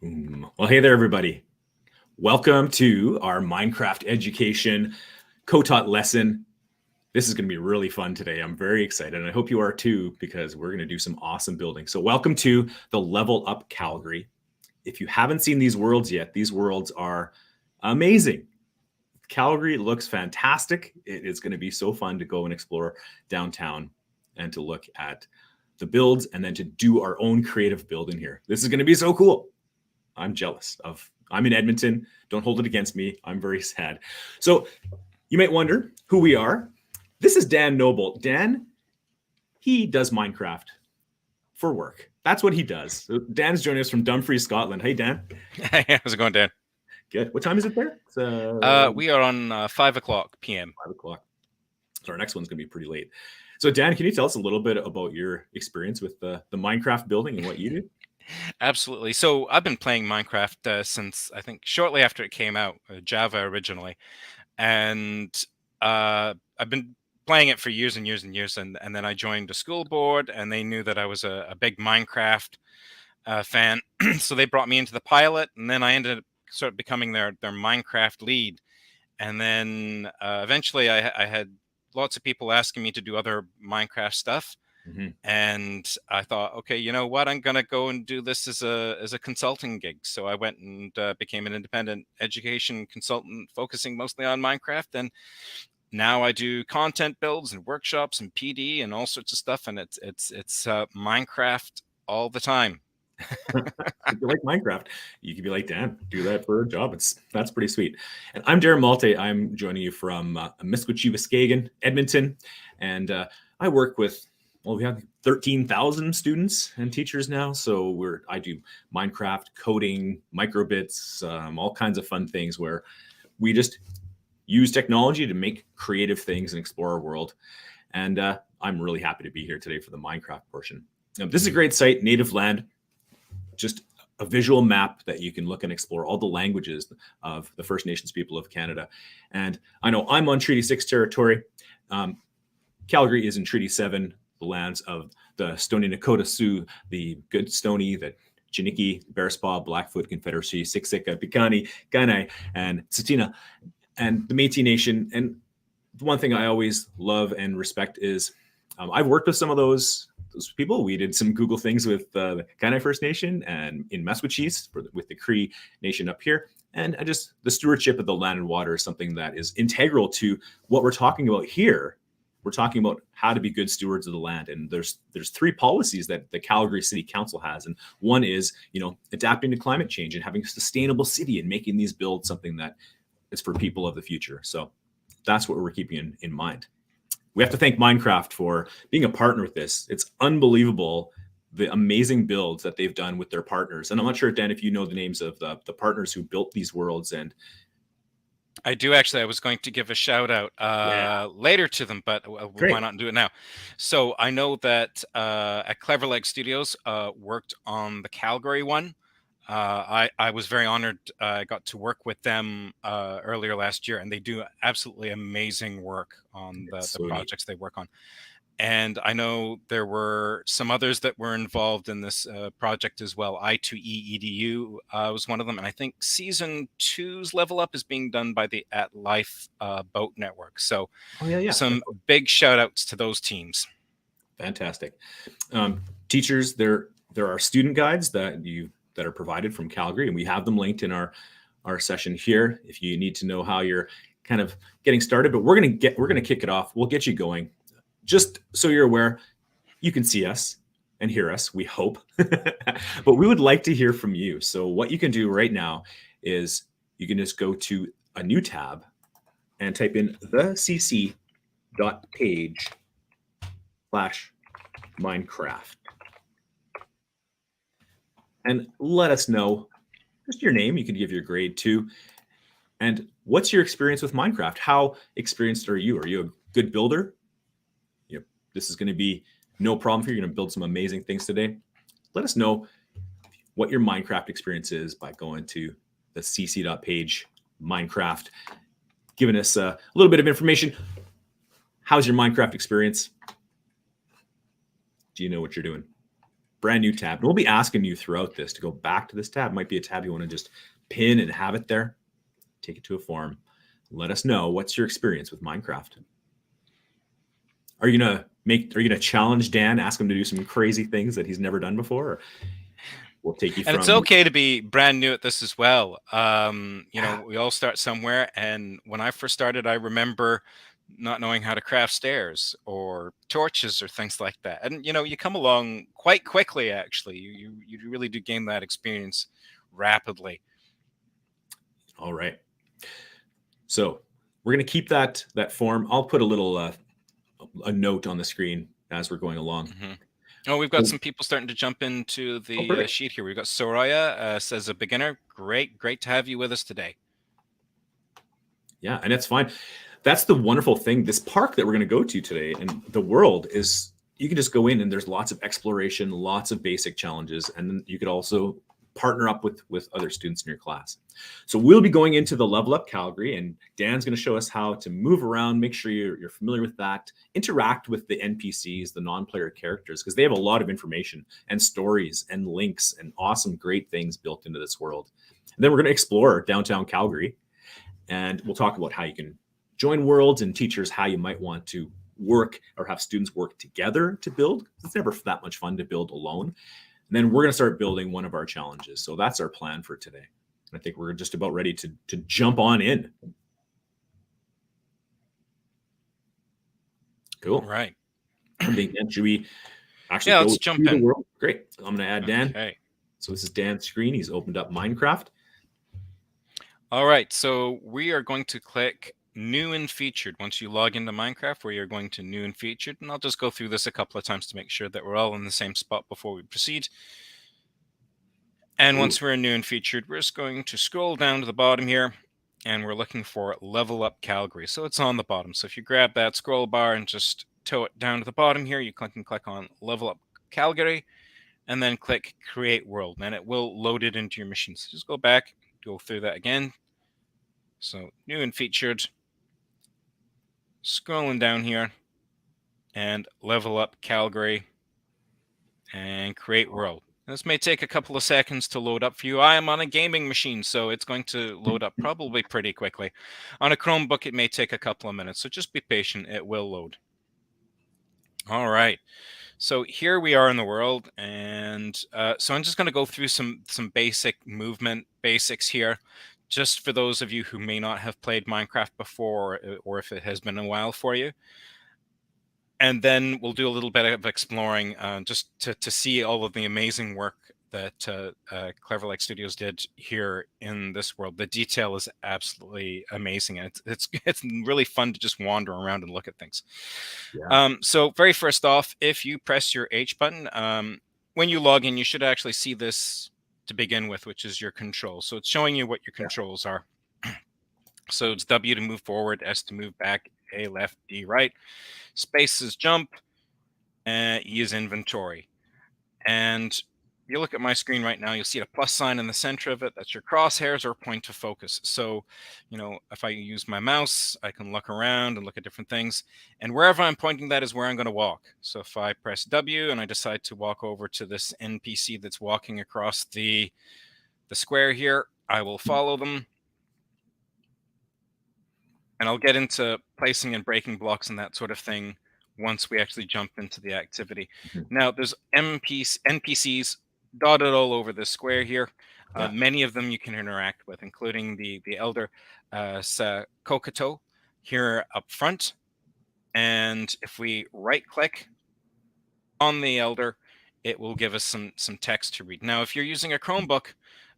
Well, hey there, everybody. Welcome to our Minecraft education co-taught lesson. This is going to be really fun today. I'm very excited, and I hope you are too, because we're going to do some awesome building. So welcome to the Level Up Calgary. If you haven't seen these worlds yet, these worlds are amazing. Calgary looks fantastic. It is going to be so fun to go and explore downtown and to look at the builds and then to do our own creative build in here. This is going to be so cool. I'm jealous of, I'm in Edmonton. Don't hold it against me. I'm very sad. So you might wonder who we are. This is Dan Noble. Dan, he does Minecraft for work. That's what he does. So Dan's joining us from Dumfries, Scotland. Hey, Dan. Hey, how's it going, Dan? Good. What time is it there? We are on 5 o'clock p.m. 5 o'clock. So our next one's going to be pretty late. So Dan, can you tell us a little bit about your experience with the Minecraft building and what you do? Absolutely. So I've been playing Minecraft since I think shortly after it came out, Java originally, and I've been playing it for years and years and years. And then I joined a school board, and they knew that I was a big Minecraft fan, so they brought me into the pilot, and then I ended up sort of becoming their Minecraft lead. And then eventually I had lots of people asking me to do other Minecraft stuff. Mm-hmm. And I thought, okay, you know what? I'm going to go and do this as a consulting gig. So I went and became an independent education consultant, focusing mostly on Minecraft. And now I do content builds and workshops and PD and all sorts of stuff. And it's Minecraft all the time. If you like Minecraft, you could be like, Dan, do that for a job. That's pretty sweet. And I'm Darren Malte. I'm joining you from Misquachie, Edmonton, and I work with. Well, we have 13,000 students and teachers now. So I do Minecraft, coding, microbits, all kinds of fun things where we just use technology to make creative things and explore our world. And I'm really happy to be here today for the Minecraft portion. Now, this is a great site, Native Land, just a visual map that you can look and explore all the languages of the First Nations people of Canada. And I know I'm on Treaty 6 territory. Calgary is in Treaty 7, the lands of the Stoney Nakoda Sioux, the Goodstoney, the Chiniki, Bearspaw, Blackfoot Confederacy, Siksika, Piikani, Kainai, and Tsuut'ina, and the Métis Nation. And the one thing I always love and respect is I've worked with some of those people. We did some Google things with the Kainai First Nation and in Mesquichis with the Cree Nation up here. And the stewardship of the land and water is something that is integral to what we're talking about here. We're talking about how to be good stewards of the land. And there's 3 policies that the Calgary City Council has. And one is, adapting to climate change and having a sustainable city and making these builds something that is for people of the future. So that's what we're keeping in mind. We have to thank Minecraft for being a partner with this. It's unbelievable, the amazing builds that they've done with their partners. And I'm not sure, Dan, if you know the names of the partners who built these worlds. And I do actually. I was going to give a shout out later to them, but why not do it now? So I know that at Clever Leg Studios worked on the Calgary one. I was very honored. I got to work with them earlier last year, and they do absolutely amazing work on the projects they work on. And I know there were some others that were involved in this project as well. I2E EDU was one of them. And I think Season 2's Level Up is being done by the At Life Boat Network. So some big shout outs to those teams. Fantastic. Teachers, there are student guides that are provided from Calgary, and we have them linked in our session here if you need to know how you're kind of getting started. But we're going to kick it off. We'll get you going. Just so you're aware, you can see us and hear us, we hope, but we would like to hear from you. So what you can do right now is you can just go to a new tab and type in thecc.page/Minecraft. And let us know just your name. You can give your grade too. And what's your experience with Minecraft? How experienced are you? Are you a good builder? This is going to be no problem for you. You're going to build some amazing things today. Let us know what your Minecraft experience is by going to the cc.page Minecraft, giving us a little bit of information. How's your Minecraft experience? Do you know what you're doing? brand new tab. And we'll be asking you throughout this to go back to this tab. It might be a tab you want to just pin and have it there. Take it to a forum. Let us know what's your experience with Minecraft. Are you gonna challenge Dan, ask him to do some crazy things that he's never done before? Or we'll take you and from... it's okay to be brand new at this as well. You know, we all start somewhere, and when I first started, I remember not knowing how to craft stairs or torches or things like that. And you know, you come along quite quickly. Actually, you really do gain that experience rapidly. All right. So we're going to keep that form. I'll put a little a note on the screen as we're going along. Mm-hmm. Oh, we've got some people starting to jump into the sheet here. We've got Soraya says a beginner. Great to have you with us today. Yeah, and it's fine. That's the wonderful thing. This park that we're going to go to today, and the world is, you can just go in and there's lots of exploration, lots of basic challenges, and then you could also partner up with other students in your class. So we'll be going into the Level Up Calgary, and Dan's going to show us how to move around, make sure you're familiar with that, interact with the NPCs, the non-player characters, because they have a lot of information and stories and links and awesome, great things built into this world. And then we're going to explore downtown Calgary, and we'll talk about how you can join worlds and teachers how you might want to work or have students work together to build. It's never that much fun to build alone. And then we're going to start building one of our challenges. So that's our plan for today. I think we're just about ready to jump on in. Cool. Right. Should we actually let's jump in. The world? Great. I'm going to add Dan. Okay. So this is Dan's screen. He's opened up Minecraft. All right. So we are going to click New and Featured. Once you log into Minecraft, we are going to New and Featured. And I'll just go through this a couple of times to make sure that we're all in the same spot before we proceed. And once we're in New and Featured, we're just going to scroll down to the bottom here, and we're looking for Level Up Calgary. So it's on the bottom. So if you grab that scroll bar and just tow it down to the bottom here, you can click on Level Up Calgary, and then click Create World, and it will load it into your machine. So just go back, go through that again. So New and Featured, scrolling down here, and Level Up Calgary, and Create World. This may take a couple of seconds to load up for you. I am on a gaming machine, so it's going to load up probably pretty quickly. On a Chromebook, it may take a couple of minutes, so just be patient. It will load. All right. So here we are in the world, and so I'm just going to go through some basic movement basics here, just for those of you who may not have played Minecraft before, or if it has been a while for you. And then we'll do a little bit of exploring just to see all of the amazing work that Clever Lake Studios did here in this world. The detail is absolutely amazing, and it's really fun to just wander around and look at things. Yeah. So very first off, if you press your H button, when you log in, you should actually see this to begin with, which is your controls. So it's showing you what your controls are. So it's W to move forward, S to move back, A left, D right. Space is jump, and E is inventory. And you look at my screen right now, you'll see a plus sign in the center of it. That's your crosshairs or point to focus. So, you know, if I use my mouse, I can look around and look at different things. And wherever I'm pointing, that is where I'm going to walk. So if I press W and I decide to walk over to this NPC that's walking across the square here, I will follow them. And I'll get into placing and breaking blocks and that sort of thing once we actually jump into the activity. Mm-hmm. Now, there's NPCs dotted all over the square here. Yeah. Many of them you can interact with, including the elder Kokoto here up front. And if we right-click on the elder, it will give us some text to read. Now, if you're using a Chromebook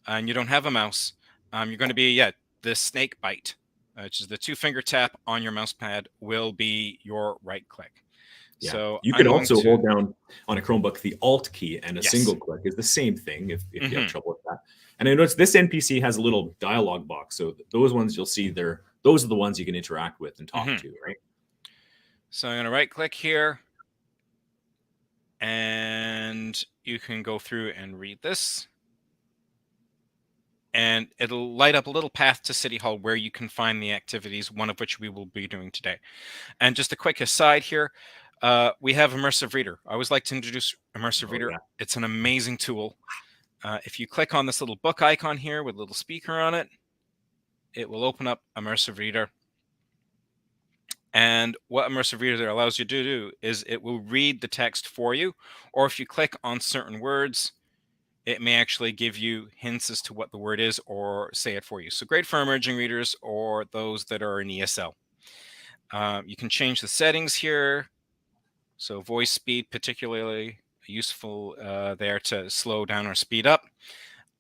and you don't have a mouse, you're going to be, the snake bite. Which is the 2-finger tap on your mouse pad will be your right click. Yeah. So you could also hold down on a Chromebook the Alt key, and a single click is the same thing if you have trouble with that. And I noticed this NPC has a little dialogue box, so those ones you'll see those are the ones you can interact with and talk to, right? So I'm going to right click here, and you can go through and read this. And it'll light up a little path to City Hall where you can find the activities, one of which we will be doing today. And just a quick aside here, We have Immersive Reader. I always like to introduce Immersive Reader. Yeah. It's an amazing tool. If you click on this little book icon here with a little speaker on it, it will open up Immersive Reader. And what Immersive Reader allows you to do is it will read the text for you, or if you click on certain words, it may actually give you hints as to what the word is or say it for you. So great for emerging readers or those that are in ESL. You can change the settings here. So voice speed, particularly useful there to slow down or speed up.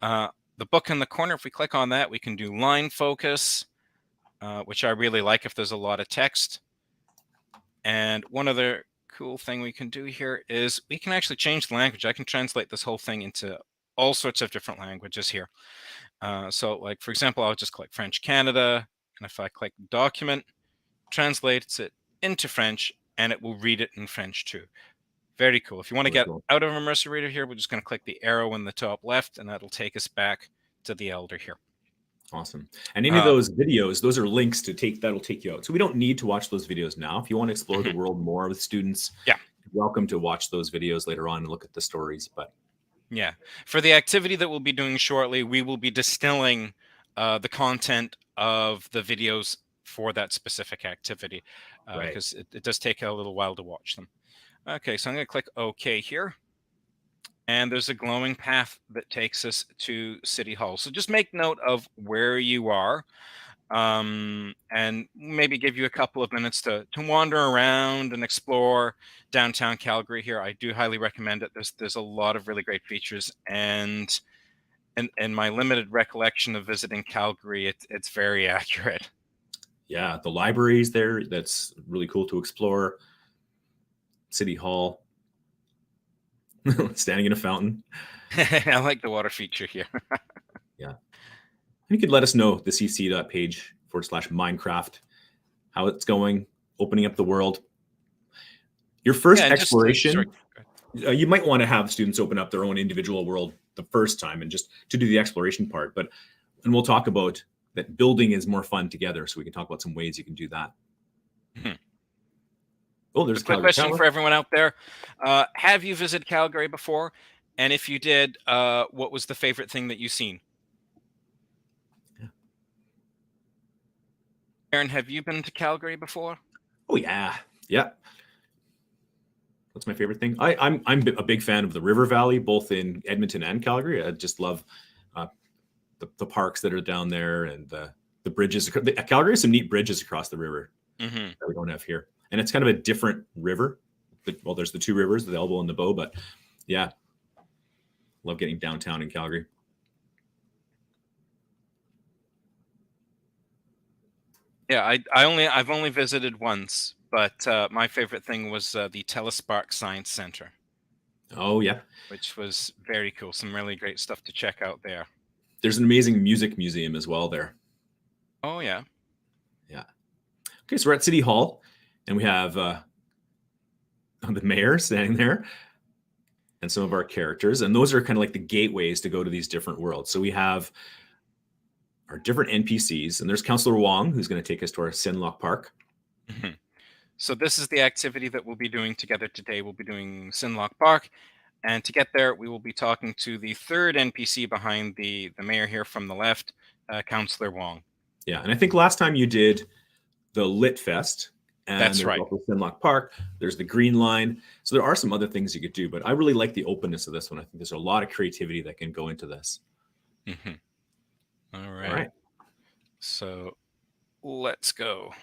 The book in the corner, if we click on that, we can do line focus, which I really like if there's a lot of text. And one other cool thing we can do here is we can actually change the language. I can translate this whole thing into all sorts of different languages here. So like, for example, I'll just click French Canada. And if I click document, translates it into French, and it will read it in French too. Very cool. If you want to get out of Immersive Reader here, we're just going to click the arrow in the top left, and that'll take us back to the Elder here. Awesome. And any of those videos, those are links to that'll take you out. So we don't need to watch those videos now. If you want to explore the world more with students, yeah, you're welcome to watch those videos later on and look at the stories. But yeah, for the activity that we'll be doing shortly, we will be distilling the content of the videos for that specific activity, because it does take a little while to watch them. Okay, so I'm going to click OK here. And there's a glowing path that takes us to City Hall. So just make note of where you are, and maybe give you a couple of minutes to wander around and explore downtown Calgary here. I do highly recommend it. There's a lot of really great features, and in my limited recollection of visiting Calgary, it's very accurate. Yeah, the library's there. That's really cool to explore. City Hall. Standing in a fountain. I like the water feature here. Yeah. You could let us know, the cc.page/Minecraft, how it's going, opening up the world. Your first exploration, you might want to have students open up their own individual world the first time and just to do the exploration part. And we'll talk about that building is more fun together. So we can talk about some ways you can do that. Oh, there's a quick question for everyone out there. Have you visited Calgary before? And if you did, what was the favorite thing that you've seen? Yeah. Aaron, have you been to Calgary before? Oh, yeah. Yeah. What's my favorite thing? I'm a big fan of the River Valley, both in Edmonton and Calgary. I just love the parks that are down there and the bridges. Calgary has some neat bridges across the river that we don't have here. And it's kind of a different river. Well, there's the two rivers, the Elbow and the Bow, but yeah, love getting downtown in Calgary. Yeah, I've only visited once, but my favorite thing was the Telespark Science Center. Oh yeah, which was very cool. Some really great stuff to check out there. There's an amazing music museum as well there. Oh yeah. Yeah. Okay, so we're at City Hall. And we have the mayor standing there and some of our characters. And those are kind of like the gateways to go to these different worlds. So we have our different NPCs. And there's Councillor Wong, who's going to take us to our Sinlock Park. So this is the activity that we'll be doing together today. We'll be doing Sinlock Park. And to get there, we will be talking to the third NPC behind the mayor here from the left, Councillor Wong. Yeah, and I think last time you did the Lit Fest. And that's right. Also Sinlock Park. There's the Green Line. So there are some other things you could do, but I really like the openness of this one. I think there's a lot of creativity that can go into this. All right. So let's go.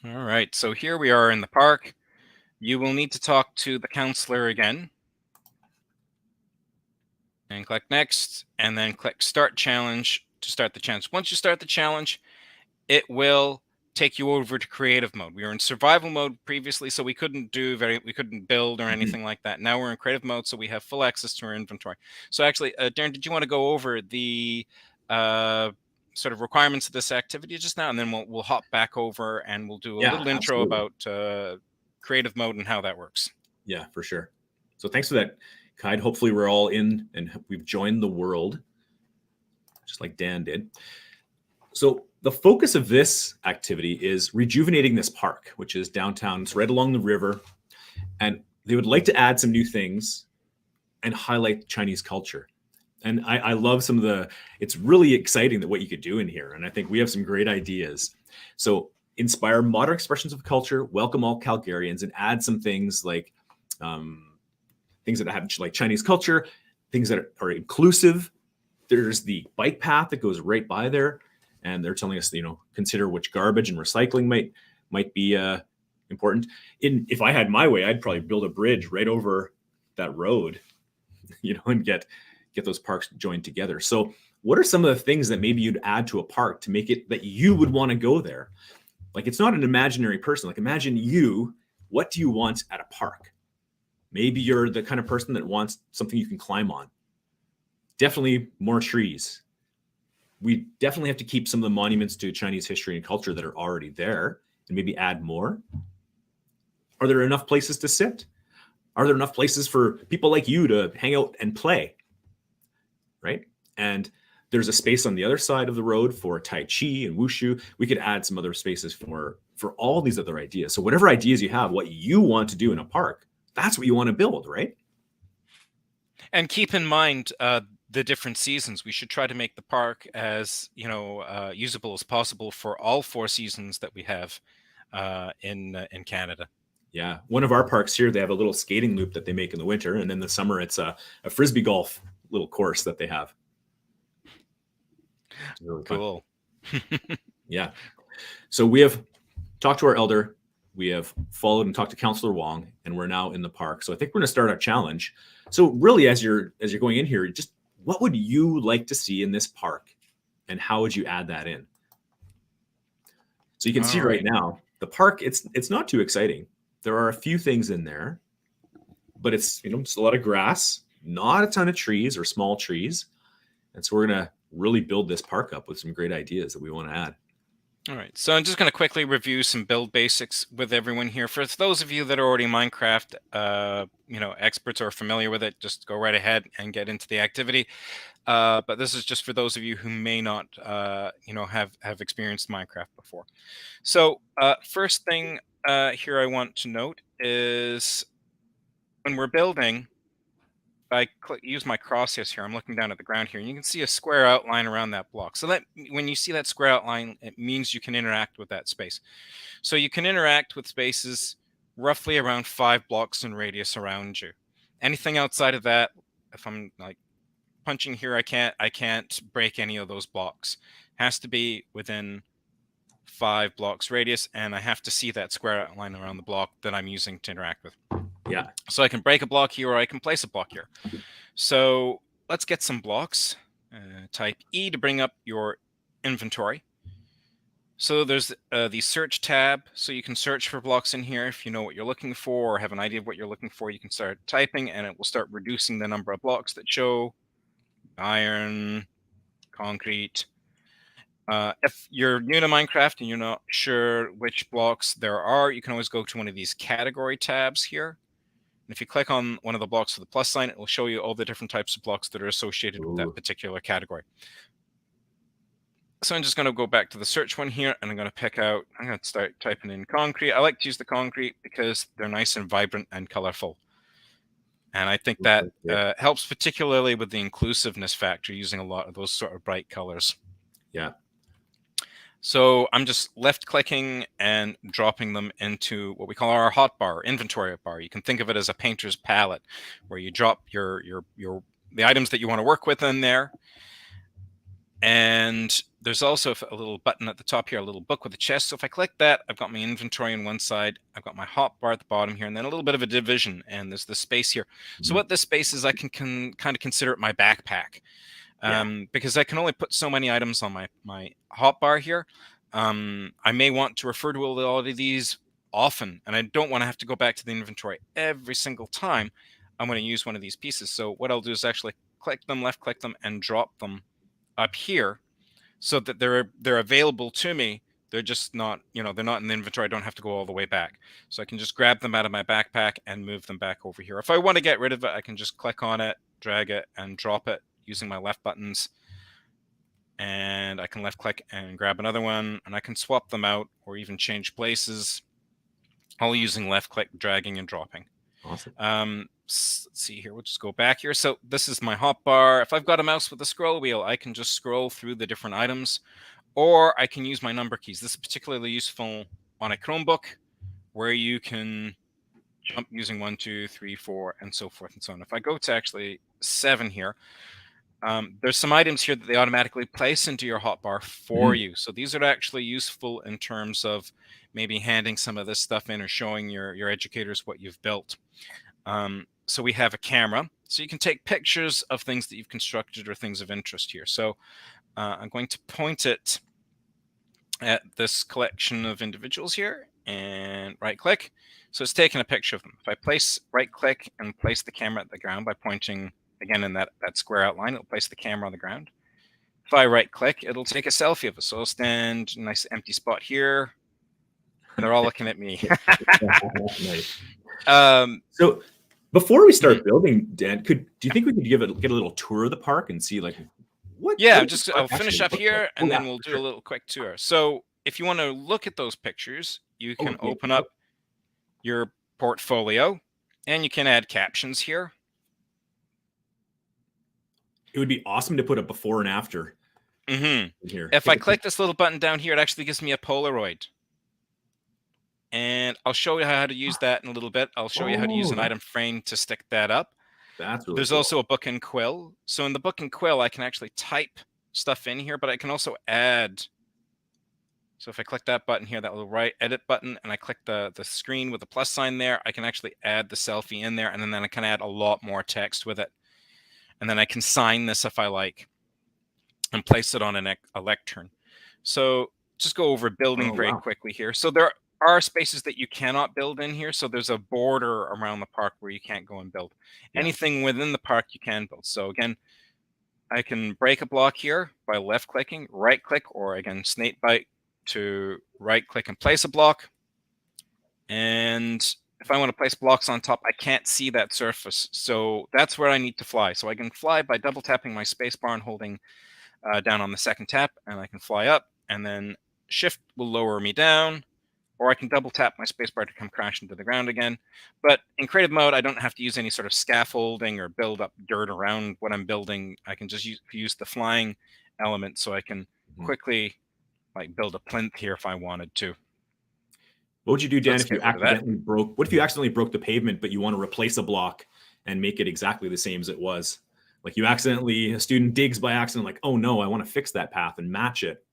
All right. So here we are in the park. You will need to talk to the counselor again. And click next, and then click Start Challenge to start the challenge. Once you start the challenge, it will take you over to creative mode. We were in survival mode previously, so we couldn't build or anything like that. Now we're in creative mode, so we have full access to our inventory. So actually, Darren, did you want to go over the sort of requirements of this activity just now, and then we'll hop back over and we'll do a little intro about creative mode and how that works. Yeah, for sure. So thanks for that, Kaid. Hopefully we're all in and we've joined the world, just like Dan did. So the focus of this activity is rejuvenating this park, which is downtown. It's right along the river. And they would like to add some new things and highlight Chinese culture. And I love some of it's really exciting that what you could do in here. And I think we have some great ideas. So inspire modern expressions of culture, welcome all Calgarians, and add some things like things that have like Chinese culture, things that are inclusive. There's the bike path that goes right by there. And they're telling us, consider which garbage and recycling might be important. If I had my way, I'd probably build a bridge right over that road, and get those parks joined together. So what are some of the things that maybe you'd add to a park to make it that you would want to go there? Like, it's not an imaginary person. Like, imagine what do you want at a park? Maybe you're the kind of person that wants something you can climb on. Definitely more trees. We definitely have to keep some of the monuments to Chinese history and culture that are already there and maybe add more. Are there enough places to sit? Are there enough places for people like you to hang out and play? Right? And there's a space on the other side of the road for Tai Chi and Wushu. We could add some other spaces for all these other ideas. So whatever ideas you have, what you want to do in a park, that's what you want to build, right? And keep in mind the different seasons. We should try to make the park as usable as possible for all 4 seasons that we have in Canada. Yeah, one of our parks here, they have a little skating loop that they make in the winter, and in the summer, it's a frisbee golf little course that they have. Really cool. Yeah. So we have talked to our elder, we have followed and talked to Councillor Wong, and we're now in the park. So I think we're going to start our challenge. So really, as you're going in here, just what would you like to see in this park, and how would you add that in? So you can see right now, the park, it's not too exciting. There are a few things in there, but it's just a lot of grass, not a ton of trees or small trees. And so we're going to really build this park up with some great ideas that we want to add. All right, so I'm just going to quickly review some build basics with everyone here. For those of you that are already Minecraft, experts or familiar with it, just go right ahead and get into the activity. But this is just for those of you who may not, have experienced Minecraft before. So first thing here I want to note is when we're building, I use my crosshairs here. I'm looking down at the ground here, and you can see a square outline around that block. So that when you see that square outline, it means you can interact with that space. So you can interact with spaces roughly around 5 blocks in radius around you. Anything outside of that, if I'm like punching here, I can't break any of those blocks. It has to be within 5 blocks radius, and I have to see that square outline around the block that I'm using to interact with. Yeah. So I can break a block here, or I can place a block here. So let's get some blocks. Type E to bring up your inventory. So there's the search tab. So you can search for blocks in here. If you know what you're looking for or have an idea of what you're looking for, you can start typing, and it will start reducing the number of blocks that show iron, concrete. If you're new to Minecraft and you're not sure which blocks there are, you can always go to one of these category tabs here. And if you click on one of the blocks with the plus sign, it will show you all the different types of blocks that are associated with that particular category. So I'm just going to go back to the search one here, and I'm going to start typing in concrete. I like to use the concrete because they're nice and vibrant and colorful. And I think that helps particularly with the inclusiveness factor, using a lot of those sort of bright colors. Yeah. So I'm just left clicking and dropping them into what we call our hotbar, inventory bar. You can think of it as a painter's palette, where you drop the items that you want to work with in there. And there's also a little button at the top here, a little book with a chest. So if I click that, I've got my inventory on one side, I've got my hotbar at the bottom here, and then a little bit of a division, and there's the space here. So what this space is, I can kind of consider it my backpack. Because I can only put so many items on my hotbar here. I may want to refer to all of these often, and I don't want to have to go back to the inventory every single time I'm going to use one of these pieces. So what I'll do is actually click them, left click them, and drop them up here so that they're available to me. They're just not, they're not in the inventory. I don't have to go all the way back. So I can just grab them out of my backpack and move them back over here. If I want to get rid of it, I can just click on it, drag it, and drop it using my left buttons, and I can left click and grab another one, and I can swap them out or even change places, all using left click, dragging and dropping. Awesome. Let's see here. We'll just go back here. So this is my hotbar. If I've got a mouse with a scroll wheel, I can just scroll through the different items, or I can use my number keys. This is particularly useful on a Chromebook, where you can jump using 1, 2, 3, 4, and so forth and so on. If I go to actually 7 here, there's some items here that they automatically place into your hotbar for you. So these are actually useful in terms of maybe handing some of this stuff in or showing your educators what you've built. So we have a camera, so you can take pictures of things that you've constructed or things of interest here. So I'm going to point it at this collection of individuals here and right click. So it's taking a picture of them. If I right click and place the camera at the ground by pointing again in that square outline, it'll place the camera on the ground. If I right click, it'll take a selfie of us. So I'll stand in a nice empty spot here. They're all looking at me. Nice. So before we start building, Dan, do you think we could get a little tour of the park and see like what? Yeah, I'll finish up here and then we'll do a little quick tour. So if you want to look at those pictures, you can open up your portfolio and you can add captions here. It would be awesome to put a before and after. Here. If I click this little button down here, it actually gives me a Polaroid. And I'll show you how to use that in a little bit. I'll show you how to use an item frame to stick that up. That's really There's cool. also a book and quill. So in the book and quill, I can actually type stuff in here, but I can also add. So if I click that button here, that little right edit button, and I click the screen with the plus sign there, I can actually add the selfie in there, and then I can add a lot more text with it. And then I can sign this if I like and place it on a lectern. So just go over building very quickly here. So there are spaces that you cannot build in here. So there's a border around the park where you can't go and build. Anything within the park you can build. So again, I can break a block here by left clicking, right click, or again, snake bite to right click and place a block. And if I want to place blocks on top, I can't see that surface. So that's where I need to fly. So I can fly by double tapping my space bar and holding down on the second tap, and I can fly up, and then shift will lower me down, or I can double tap my space bar to come crash into the ground again. But in creative mode, I don't have to use any sort of scaffolding or build up dirt around what I'm building. I can just use the flying element, so I can quickly like build a plinth here if I wanted to. What would you do, Dan, if you accidentally broke? What if you accidentally broke the pavement, but you want to replace a block and make it exactly the same as it was? Like a student digs by accident, like, oh no, I want to fix that path and match it.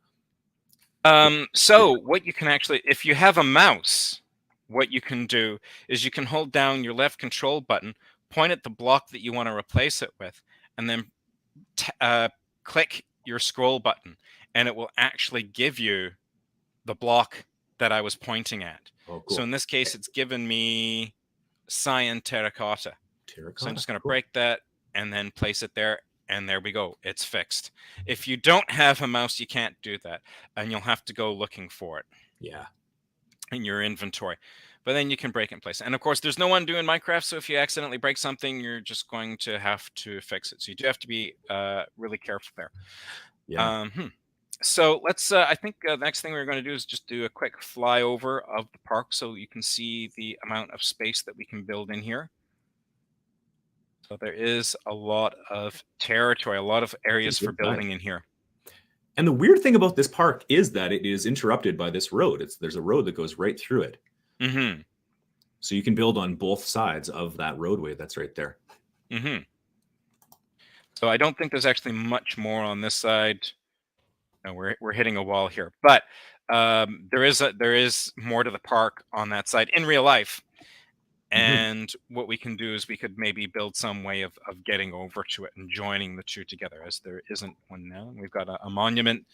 So what you can actually, if you have a mouse, what you can do is you can hold down your left control button, point at the block that you want to replace it with, and then click your scroll button, and it will actually give you the block that I was pointing at. Oh, cool. So in this case, it's given me cyan terracotta. So I'm just going to break that and then place it there. And there we go. It's fixed. If you don't have a mouse, you can't do that. And you'll have to go looking for it. Yeah. In your inventory. But then you can break it in place. And of course, there's no undo in Minecraft. So if you accidentally break something, you're just going to have to fix it. So you do have to be really careful there. Yeah. So let's, I think the next thing we're going to do is just do a quick flyover of the park so you can see the amount of space that we can build in here. So there is a lot of territory, a lot of areas for building in here. And the weird thing about this park is that it is interrupted by this road. There's a road that goes right through it. Mm-hmm. So you can build on both sides of that roadway that's right there. Mm-hmm. So I don't think there's actually much more on this side. No, we're hitting a wall here, but there is more to the park on that side in real life. And what we can do is we could maybe build some way of getting over to it and joining the two together, as there isn't one now. We've got a monument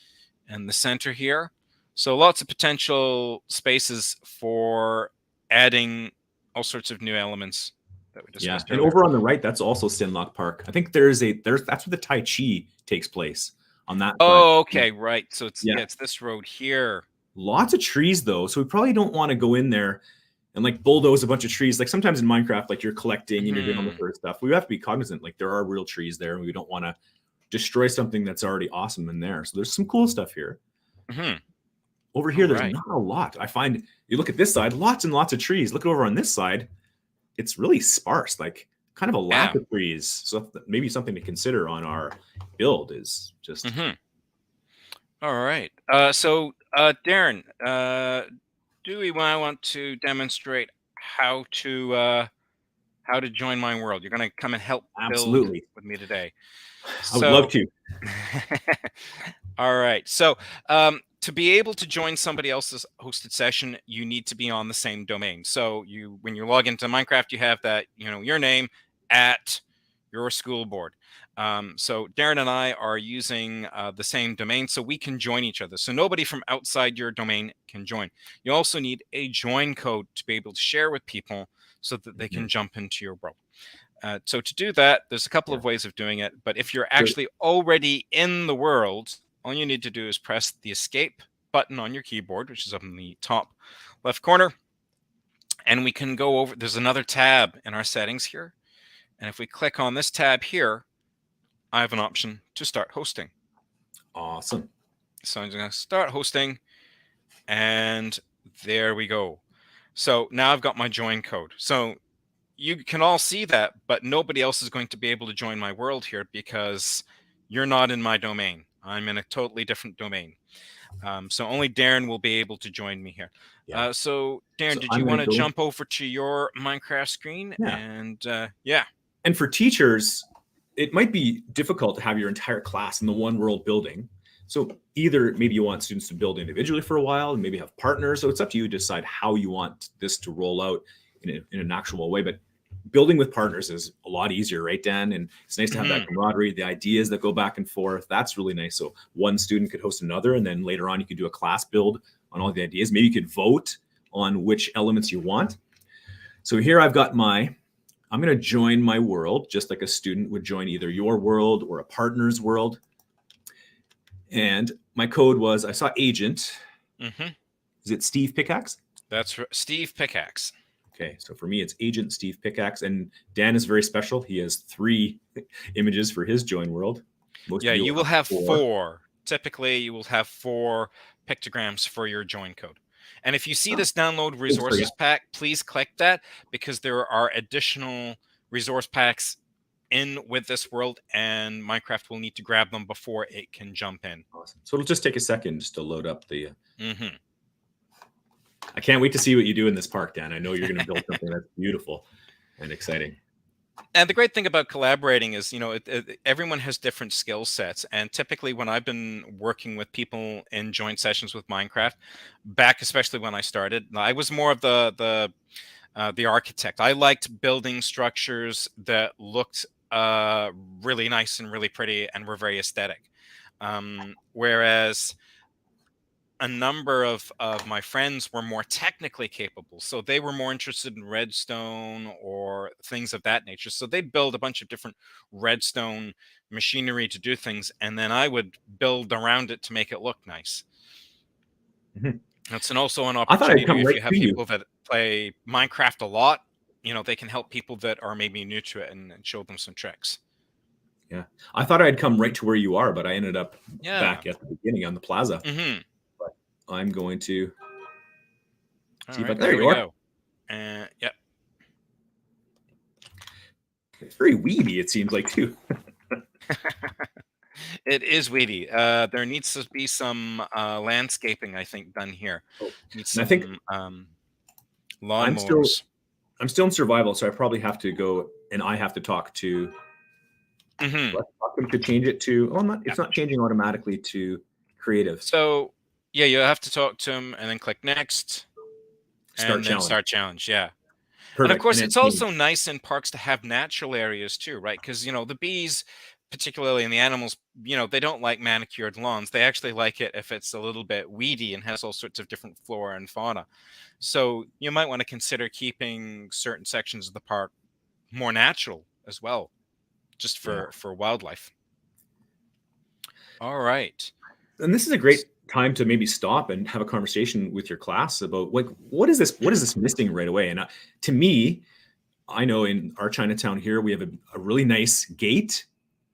in the center here. So lots of potential spaces for adding all sorts of new elements that we discussed. Yeah, and over on the right, that's also Sinlock Park. I think that's where the Tai Chi takes place on that. Oh, okay, right. So it's this road here. Lots of trees though, so we probably don't want to go in there and like bulldoze a bunch of trees. Like sometimes in Minecraft, like you're collecting and you're doing all the first stuff. We have to be cognizant, like there are real trees there and we don't want to destroy something that's already awesome in there. So there's some cool stuff here. Mm-hmm. Over here, there's not a lot. I find you look at this side, lots and lots of trees. Look over on this side, it's really sparse, like kind of a lack of trees. So maybe something to consider on our build is just. All right. So Darren, do we want to demonstrate how to join Mine World? You're going to come and help build with me today. I would love to. All right. So to be able to join somebody else's hosted session, you need to be on the same domain. So when you log into Minecraft, you have that, your name at your school board. So Darren and I are using the same domain, so we can join each other. So nobody from outside your domain can join. You also need a join code to be able to share with people so that they can jump into your world. So to do that, there's a couple of ways of doing it. But if you're actually already in the world, all you need to do is press the escape button on your keyboard, which is up in the top left corner. And we can go over, there's another tab in our settings here. And if we click on this tab here, I have an option to start hosting. Awesome. So I'm going to start hosting, and there we go. So now I've got my join code. So you can all see that, but nobody else is going to be able to join my world here because you're not in my domain. I'm in a totally different domain. So only Darren will be able to join me here. So Darren, did you want to jump over to your Minecraft screen? And And for teachers, it might be difficult to have your entire class in the one world building. So either maybe you want students to build individually for a while and maybe have partners. So it's up to you to decide how you want this to roll out in an actual way. But building with partners is a lot easier, right, Dan? And it's nice to have that camaraderie, the ideas that go back and forth. That's really nice. So one student could host another, and then later on you could do a class build on all the ideas. Maybe you could vote on which elements you want. So here I've got I'm going to join my world just like a student would join either your world or a partner's world. And my code was, I saw agent. Is it Steve Pickaxe? That's Steve Pickaxe. Okay, so for me, it's agent Steve Pickaxe. And Dan is very special. He has 3 images for his join world. You will have 4. Typically, you will have 4 pictograms for your join code. And if you see this download resources pack, please click that because there are additional resource packs in with this world, and Minecraft will need to grab them before it can jump in. Awesome. So it'll just take a second just to load up the... I can't wait to see what you do in this park, Dan. I know you're going to build something that's beautiful and exciting. And the great thing about collaborating is, everyone has different skill sets. And typically when I've been working with people in joint sessions with Minecraft, back especially when I started, I was more of the architect. I liked building structures that looked really nice and really pretty and were very aesthetic. Whereas a number of my friends were more technically capable. So they were more interested in redstone or things of that nature. So they'd build a bunch of different redstone machinery to do things. And then I would build around it to make it look nice. That's also an opportunity if you have people that play Minecraft a lot, they can help people that are maybe new to it and show them some tricks. Yeah. I thought I'd come right to where you are, but I ended up back at the beginning on the plaza. I'm going to see if there you are. Yep. It's very weedy, it seems like, too. It is weedy. There needs to be some landscaping, I think, done here. I think lawnmowers. I'm still in survival, so I probably have to go and I have to talk to. Let's talk them to change it to. It's not changing automatically to creative. So. Yeah, you have to talk to him and then click next. Start challenge. Yeah. Perfect. And of course, it's also nice in parks to have natural areas too, right? Because, the bees, particularly in the animals, they don't like manicured lawns. They actually like it if it's a little bit weedy and has all sorts of different flora and fauna. So you might want to consider keeping certain sections of the park more natural as well, just for wildlife. All right. And this is a great time to maybe stop and have a conversation with your class about what is this missing right away. And to me, I know in our Chinatown here we have a really nice gate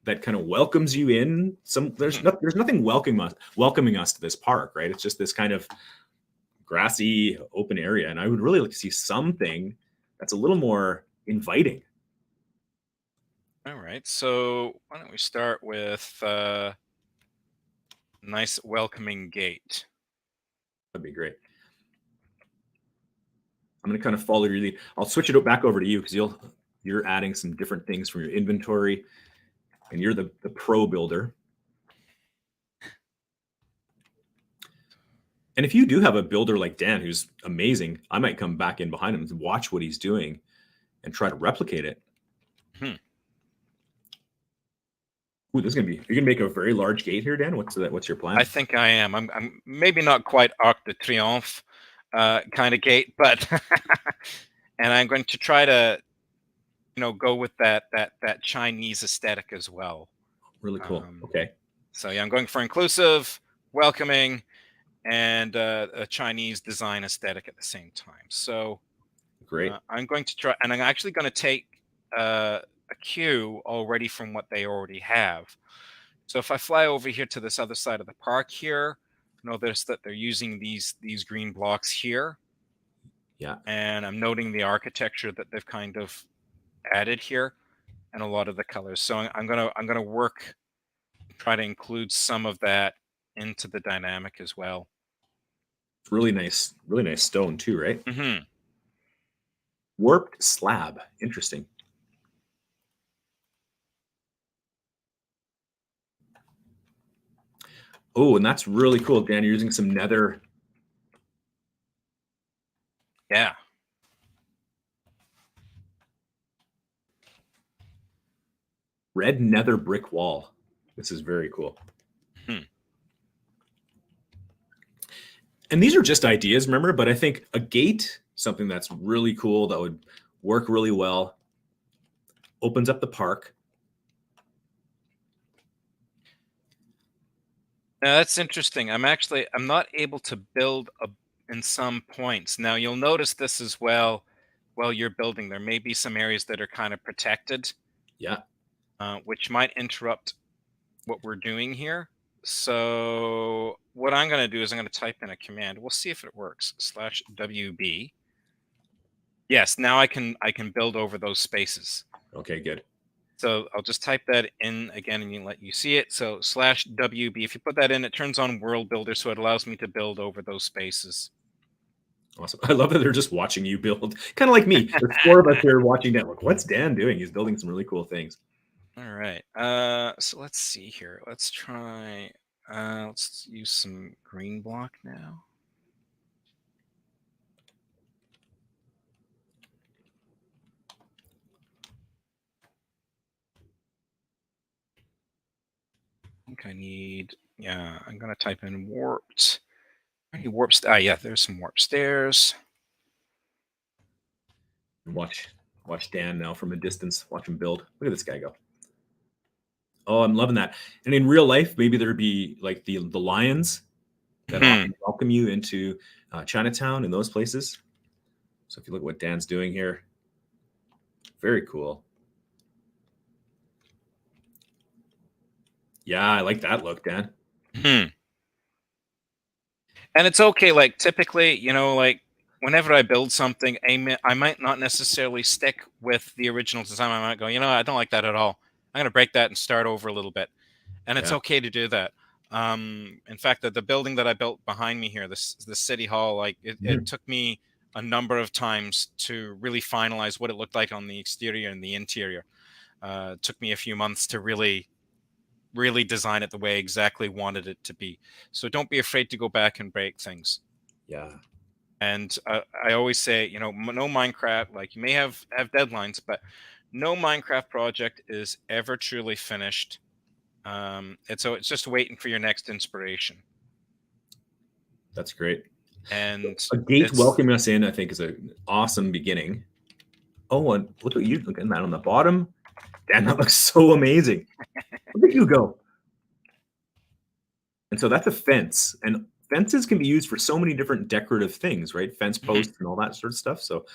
that kind of welcomes you in. There's nothing welcoming us to this park, right? It's just this kind of grassy open area, and I would really like to see something that's a little more inviting. All right, so why don't we start with nice welcoming gate. That'd be great. I'm going to kind of follow your lead. I'll switch it back over to you because you're adding some different things from your inventory, and you're the pro builder. And if you do have a builder like Dan who's amazing, I might come back in behind him and watch what he's doing and try to replicate it. Ooh, this is gonna be. You're gonna make a very large gate here, Dan. What's your plan? I think I am. I'm maybe not quite Arc de Triomphe kind of gate, but and I'm going to try to, go with that Chinese aesthetic as well. Really cool. Okay. So yeah, I'm going for inclusive, welcoming, and a Chinese design aesthetic at the same time. So great. I'm going to try, and I'm actually going to take a cue already from what they already have. So if I fly over here to this other side of the park here, notice that they're using these green blocks here. Yeah. And I'm noting the architecture that they've kind of added here and a lot of the colors. So I'm gonna work, try to include some of that into the dynamic as well. Really nice stone too, right? Mm-hmm. Warped slab. Interesting. Oh, and that's really cool, Dan. You're using some nether. Yeah. Red nether brick wall. This is very cool. And these are just ideas, remember? But I think a gate, something that's really cool, that would work really well, opens up the park. Now that's interesting. I'm not able to build in some points. Now you'll notice this as well while you're building. There may be some areas that are kind of protected. Yeah. Which might interrupt what we're doing here. So what I'm going to do is I'm going to type in a command. We'll see if it works. /WB. Yes, now I can build over those spaces. Okay, good. So I'll just type that in again and let you see it. So /WB. If you put that in, it turns on World Builder, so it allows me to build over those spaces. Awesome. I love that they're just watching you build. Kind of like me. There's 4 of us here watching Dan. Like, what's Dan doing? He's building some really cool things. All right. So let's see here. Let's try. Let's use some green block now. I think I need. Yeah, I'm gonna type in warped. I need warped. Yeah, there's some warped stairs. Watch Dan now from a distance. Watch him build. Look at this guy go. Oh, I'm loving that. And in real life, maybe there'd be like the lions that often welcome you into Chinatown and those places. So if you look at what Dan's doing here, very cool. Yeah, I like that look, Dan. And it's okay. Like typically, like whenever I build something, I might not necessarily stick with the original design. I might go, I don't like that at all. I'm going to break that and start over a little bit. And it's okay to do that. In fact, the building that I built behind me here, the city hall, like it took me a number of times to really finalize what it looked like on the exterior and the interior. It took me a few months to really design it the way I exactly wanted it to be. So don't be afraid to go back and break things. Yeah. And I always say, no Minecraft, like you may have deadlines, but no Minecraft project is ever truly finished. It's just waiting for your next inspiration. That's great. And a gate welcoming us in, I think, is an awesome beginning. Oh, and look at you looking at that on the bottom. Dan, that looks so amazing. Look at you go. And so that's a fence. And fences can be used for so many different decorative things, right? Fence posts and all that sort of stuff. So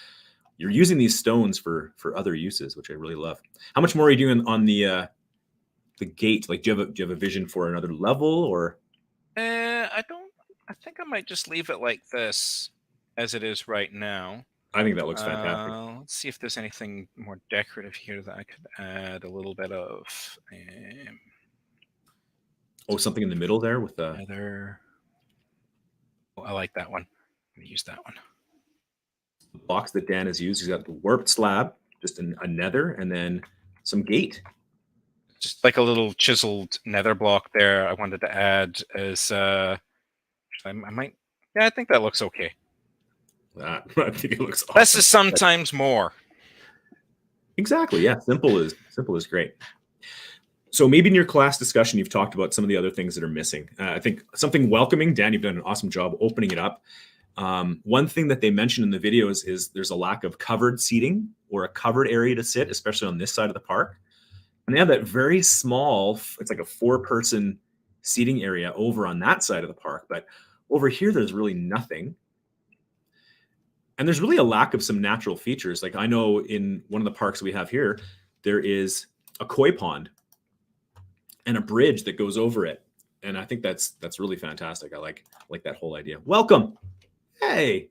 you're using these stones for other uses, which I really love. How much more are you doing on the the gate? Like, do you have a vision for another level, or? I don't. I think I might just leave it like this, as it is right now. I think that looks fantastic. Let's see if there's anything more decorative here that I could add a little bit of. Oh, something in the middle there with the Nether. Oh, I like that one. I'm gonna use that one. box that Dan has used. He's got the warped slab, just a nether, and then some gate. Just like a little chiseled nether block there. I wanted to add as I might. Yeah, I think that looks okay. I think it looks awesome. Less is sometimes more. Exactly. Yeah. Simple is great. So maybe in your class discussion, you've talked about some of the other things that are missing. I think something welcoming. Dan, you've done an awesome job opening it up. One thing that they mentioned in the videos is there's a lack of covered seating or a covered area to sit, especially on this side of the park. And they have that very small, it's like a 4-person seating area over on that side of the park. But over here, there's really nothing. And there's really a lack of some natural features. Like I know in one of the parks we have here, there is a koi pond and a bridge that goes over it. And I think that's really fantastic. I like that whole idea. Welcome. Hey.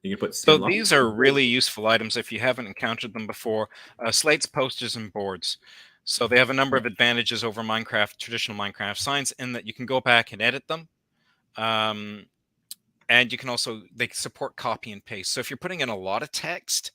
You can put so these are really useful items if you haven't encountered them before. Slates, posters, and boards. So they have a number of advantages over Minecraft, traditional Minecraft signs, in that you can go back and edit them. And you can also, they support copy and paste. So if you're putting in a lot of text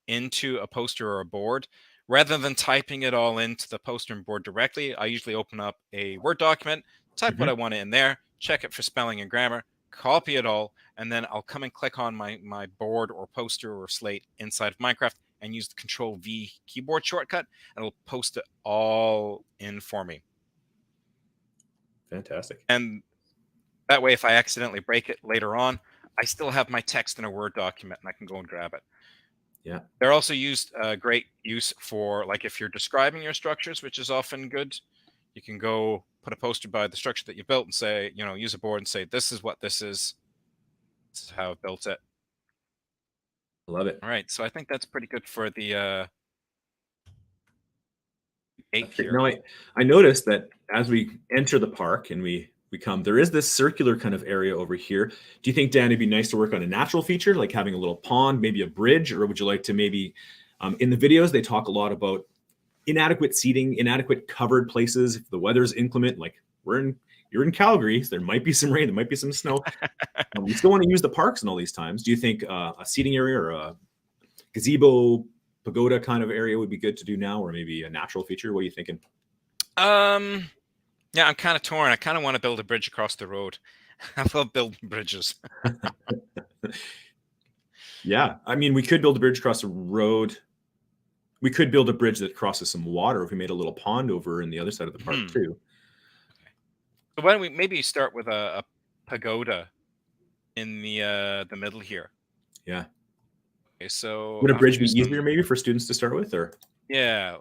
into a poster or a board, rather than typing it all into the poster and board directly, I usually open up a Word document, type what I want in there, check it for spelling and grammar, copy it all, and then I'll come and click on my board or poster or slate inside of Minecraft and use the Control-V keyboard shortcut, and it'll post it all in for me. Fantastic. And that way, if I accidentally break it later on, I still have my text in a Word document and I can go and grab it. Yeah. They're also used great use for, like, if you're describing your structures, which is often good. You can go put a poster by the structure that you built and say, use a board and say, this is what this is. This is how I built it. I love it. All right. So I think that's pretty good for the gate here. Now, I noticed that as we enter the park and we come, there is this circular kind of area over here. Do you think, Dan, it'd be nice to work on a natural feature, like having a little pond, maybe a bridge, or would you like to maybe, in the videos, they talk a lot about inadequate seating, inadequate covered places. If the weather's inclement, like you're in Calgary, so there might be some rain, there might be some snow. We still want to use the parks in all these times. Do you think a seating area or a gazebo, pagoda kind of area would be good to do now, or maybe a natural feature? What are you thinking? Yeah, I'm kind of torn. I kind of want to build a bridge across the road. I love building bridges. Yeah, I mean, we could build a bridge across the road. We could build a bridge that crosses some water if we made a little pond over in the other side of the park too. So why don't we maybe start with a pagoda in the middle here? Yeah. Okay, so would a bridge be easier maybe for students to start with, or? Yeah,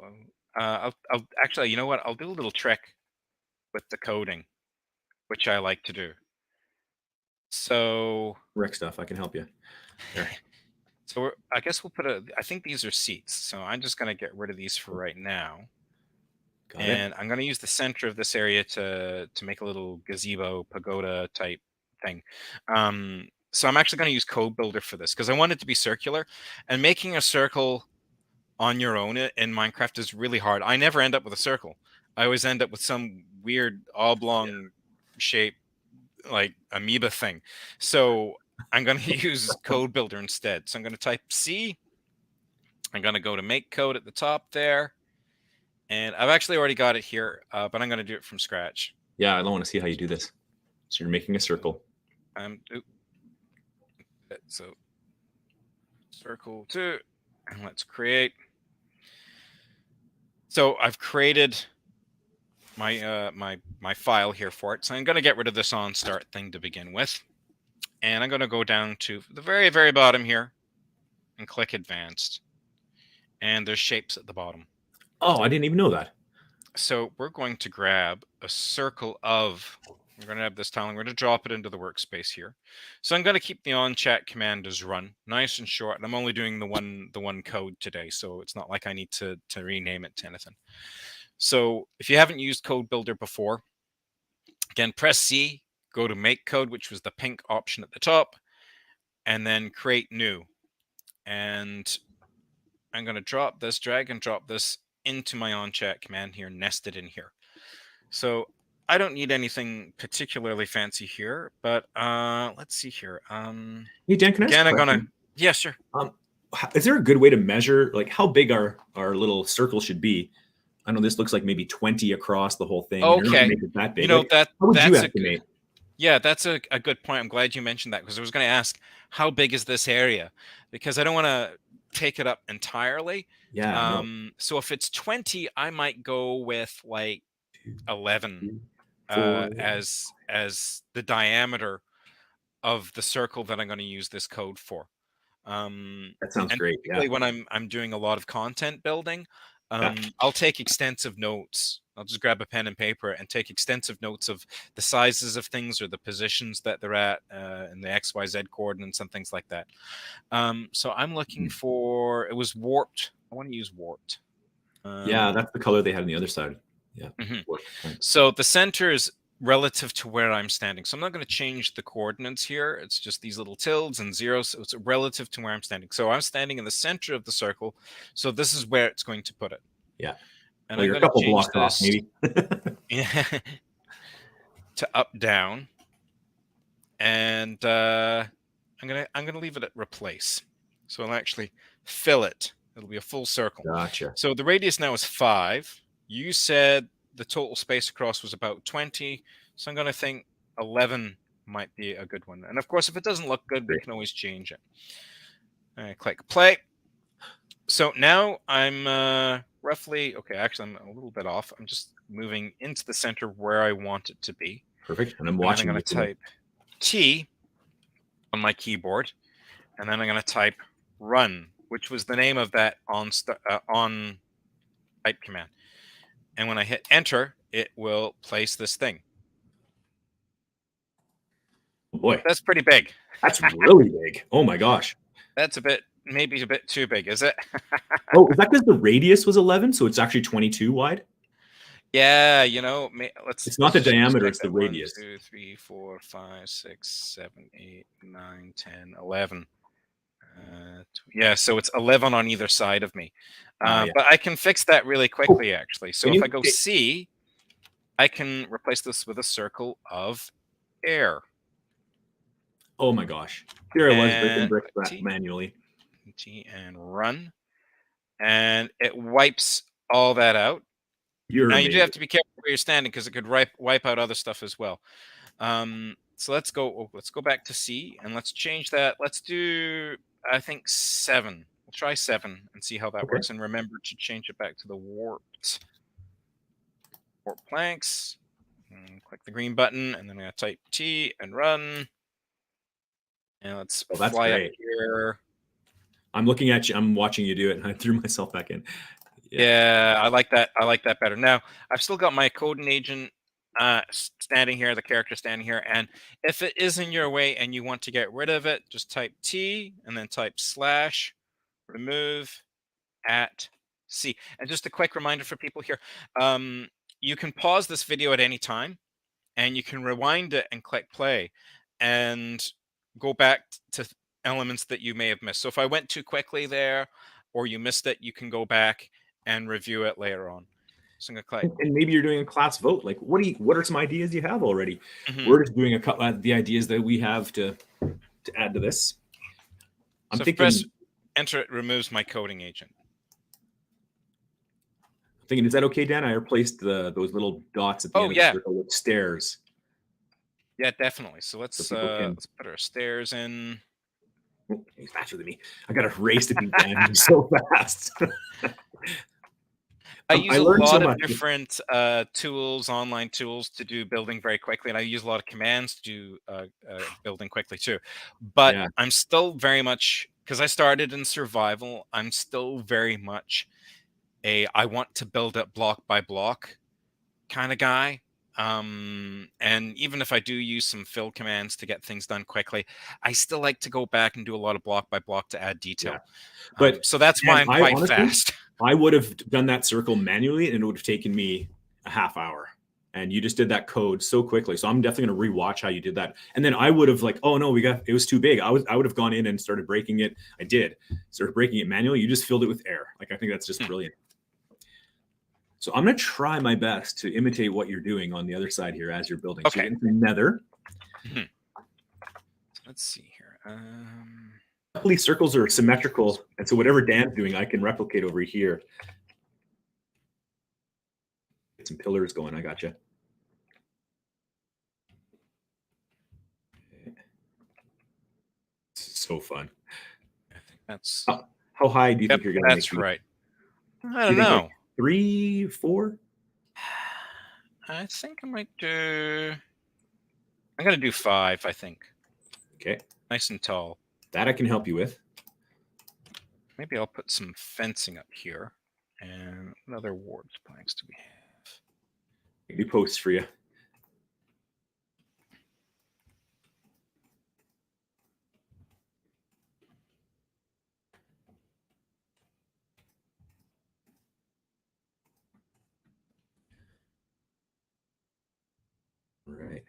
I'll actually, you know what? I'll do a little trick with the coding, which I like to do. So Rec stuff, I can help you. There. So I guess we'll put I think these are seats. So I'm just going to get rid of these for right now. And I'm going to use the center of this area to make a little gazebo pagoda type thing. So I'm actually going to use Code Builder for this because I want it to be circular. And making a circle on your own in Minecraft is really hard. I never end up with a circle. I always end up with some weird oblong shape, like amoeba thing. So I'm going to use Code Builder instead. So I'm going to type C. I'm going to go to make code at the top there. And I've actually already got it here, but I'm going to do it from scratch. Yeah, I don't want to see how you do this. So you're making a circle. So circle 2, and let's create. So I've created my my file here for it. So I'm going to get rid of this on start thing to begin with. And I'm going to go down to the very, very bottom here and click advanced. And there's shapes at the bottom. Oh, I didn't even know that. So we're going to grab a circle of, we're going to have this tile, and we're going to drop it into the workspace here. So I'm going to keep the on-chat command as run, nice and short. And I'm only doing the one code today, so it's not like I need to rename it to anything. So if you haven't used Code Builder before, again, press C, go to Make Code, which was the pink option at the top, and then Create New. And I'm going to drag and drop this into my OnChat command here, nested in here. So I don't need anything particularly fancy here, but let's see here. Hey, Dan, can I ask again, a I'm going to, question? yeah, sure. Is there a good way to measure like how big our little circle should be? I know this looks like maybe 20 across the whole thing. And you're not Okay. gonna make it that big. You know, Like, how would you estimate? Yeah, that's a good point. I'm glad you mentioned that, because I was going to ask, how big is this area? Because I don't want to take it up entirely. Yeah. No. So if it's 20, I might go with like 11 4. as the diameter of the circle that I'm going to use this code for. That sounds and great. Yeah. when I'm doing a lot of content building, Yeah. I'll take extensive notes. I'll just grab a pen and paper and take extensive notes of the sizes of things or the positions that they're at and the XYZ coordinates and things like that. So I'm looking for, it was warped. I want to use warped. Yeah, that's the color they had on the other side. Yeah. So the center is relative to where I'm standing. So I'm not going to change the coordinates here. It's just these little tildes and zeros. So it's relative to where I'm standing. So I'm standing in the center of the circle. So this is where it's going to put it. Yeah. And well, I'm you're a going couple to change blocks this off, maybe. to up down. And I'm gonna leave it at replace. So I'll actually fill it. It'll be a full circle. Gotcha. So the radius now is 5. You said the total space across was about 20. So I'm going to think 11 might be a good one. And of course, if it doesn't look good, we can always change it. Click play. So now I'm roughly, okay, actually I'm a little bit off. I'm just moving into the center where I want it to be. Perfect. And I'm watching. I'm going to type T on my keyboard. And then I'm going to type run, which was the name of that on type command. And when I hit enter, it will place this thing. Oh boy, that's pretty big. That's really big. Oh my gosh. That's maybe a bit too big, is it? Oh, is that because the radius was 11, so it's actually 22 wide? Yeah, you know, it's not the diameter, it's the radius. 1, 2, 3, 4, 5, 6, 7, 8, 9, 10, 11. Yeah, so it's 11 on either side of me. Yeah. But I can fix that really quickly, actually. So if I go C, I can replace this with a circle of air. Oh my gosh. Here I was breaking bricks back manually. T and run. And it wipes all that out. Now you do have to be careful where you're standing, because it could wipe out other stuff as well. So let's go back to C and let's change that. Let's do, I think 7. We'll try 7 and see how that works. And remember to change it back to the warped planks. And click the green button, and then I'm going to type T and run. And let's fly up here. I'm looking at you. I'm watching you do it, and I threw myself back in. Yeah, I like that. I like that better. Now, I've still got my coding agent standing here, the character standing here. And if it is in your way and you want to get rid of it, just type T and then type / remove at C. And just a quick reminder for people here, you can pause this video at any time, and you can rewind it and click play and go back to elements that you may have missed. So if I went too quickly there or you missed it, you can go back and review it later on. So I'm gonna click. And maybe you're doing a class vote. Like, what are some ideas you have already? We're just doing a couple the ideas that we have to add to this. I'm thinking. Press enter. It removes my coding agent. I'm thinking, is that okay, Dan? I replaced those little dots at the end of the circle with stairs. Yeah, definitely. So let's put our stairs in. Oh, he's faster than me. I got to race to beat Dan so fast. I use a lot of different tools, online tools, to do building very quickly, and I use a lot of commands to do building quickly too. But I'm still very much, because I started in survival, I'm still very much I want to build it block by block kind of guy. And even if I do use some fill commands to get things done quickly, I still like to go back and do a lot of block by block to add detail. But so that's why I'm quite fast. I would have done that circle manually, and it would have taken me a half hour. And you just did that code so quickly. So I'm definitely going to rewatch how you did that. And then I would have like, oh no, it was too big. I would have gone in and started breaking it. I did started breaking it manually. You just filled it with air. Like, I think that's just brilliant. So I'm going to try my best to imitate what you're doing on the other side here as you're building. Okay. So you're getting nether. Let's see here. Luckily, circles are symmetrical, and so whatever Dan's doing, I can replicate over here. Get some pillars going. I gotcha. So fun. I think that's how high do you think you're going to make? That's right. I don't know. Like 3, 4? I think I might do. I'm going to do 5. I think. Okay. Nice and tall. That I can help you with. Maybe I'll put some fencing up here. And what other warp planks do we have? I can do posts for you. Right.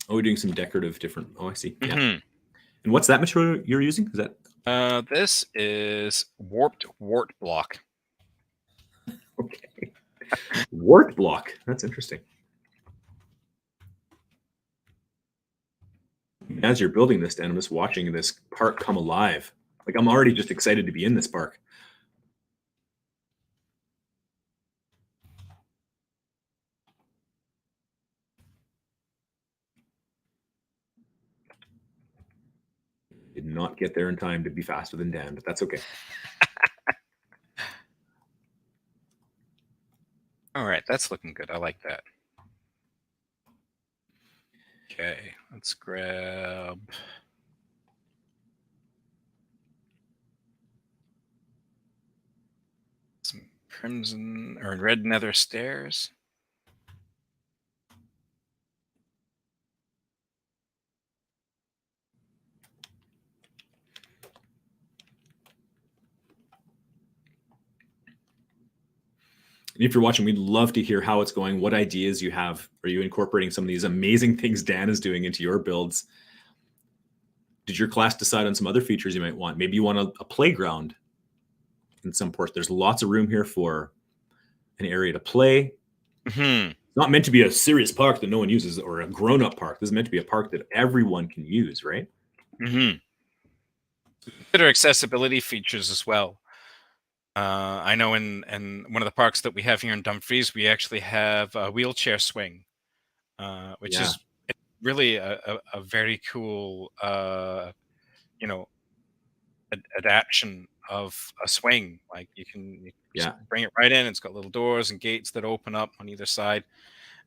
Oh, we're doing some decorative different. Oh, I see. Yeah. And what's that material you're using? Is that? This is warped wart block. Okay. Wart block. That's interesting. As you're building this, Dan, I'm just watching this park come alive. Like, I'm already just excited to be in this park. Did not get there in time to be faster than Dan, but that's okay. All right, that's looking good. I like that. Okay, let's grab some crimson or red nether stairs. And if you're watching, we'd love to hear how it's going, what ideas you have. Are you incorporating some of these amazing things Dan is doing into your builds? Did your class decide on some other features you might want? Maybe you want a playground in some ports. There's lots of room here for an area to play. It's not meant to be a serious park that no one uses or a grown-up park. This is meant to be a park that everyone can use, right? Consider accessibility features as well. I know in one of the parks that we have here in Dumfries, we actually have a wheelchair swing, which is really a very cool, adaptation of a swing. Like you can bring it right in. It's got little doors and gates that open up on either side.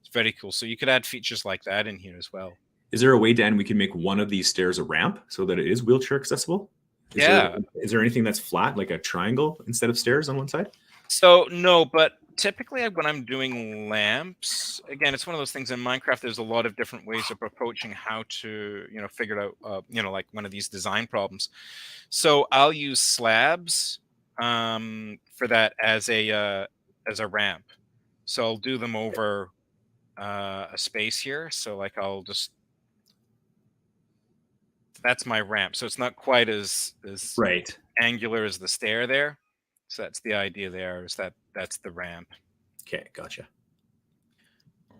It's very cool. So you could add features like that in here as well. Is there a way, Dan, we can make one of these stairs a ramp so that it is wheelchair accessible? Is there anything that's flat, like a triangle instead of stairs on one side? So no, but typically when I'm doing lamps, again, it's one of those things in Minecraft. There's a lot of different ways of approaching how to, figure out, like one of these design problems. So I'll use slabs for that as a ramp. So I'll do them over a space here. So like that's my ramp. So it's not quite as right angular as the stair there. So that's the idea there, is that's the ramp. Okay, gotcha.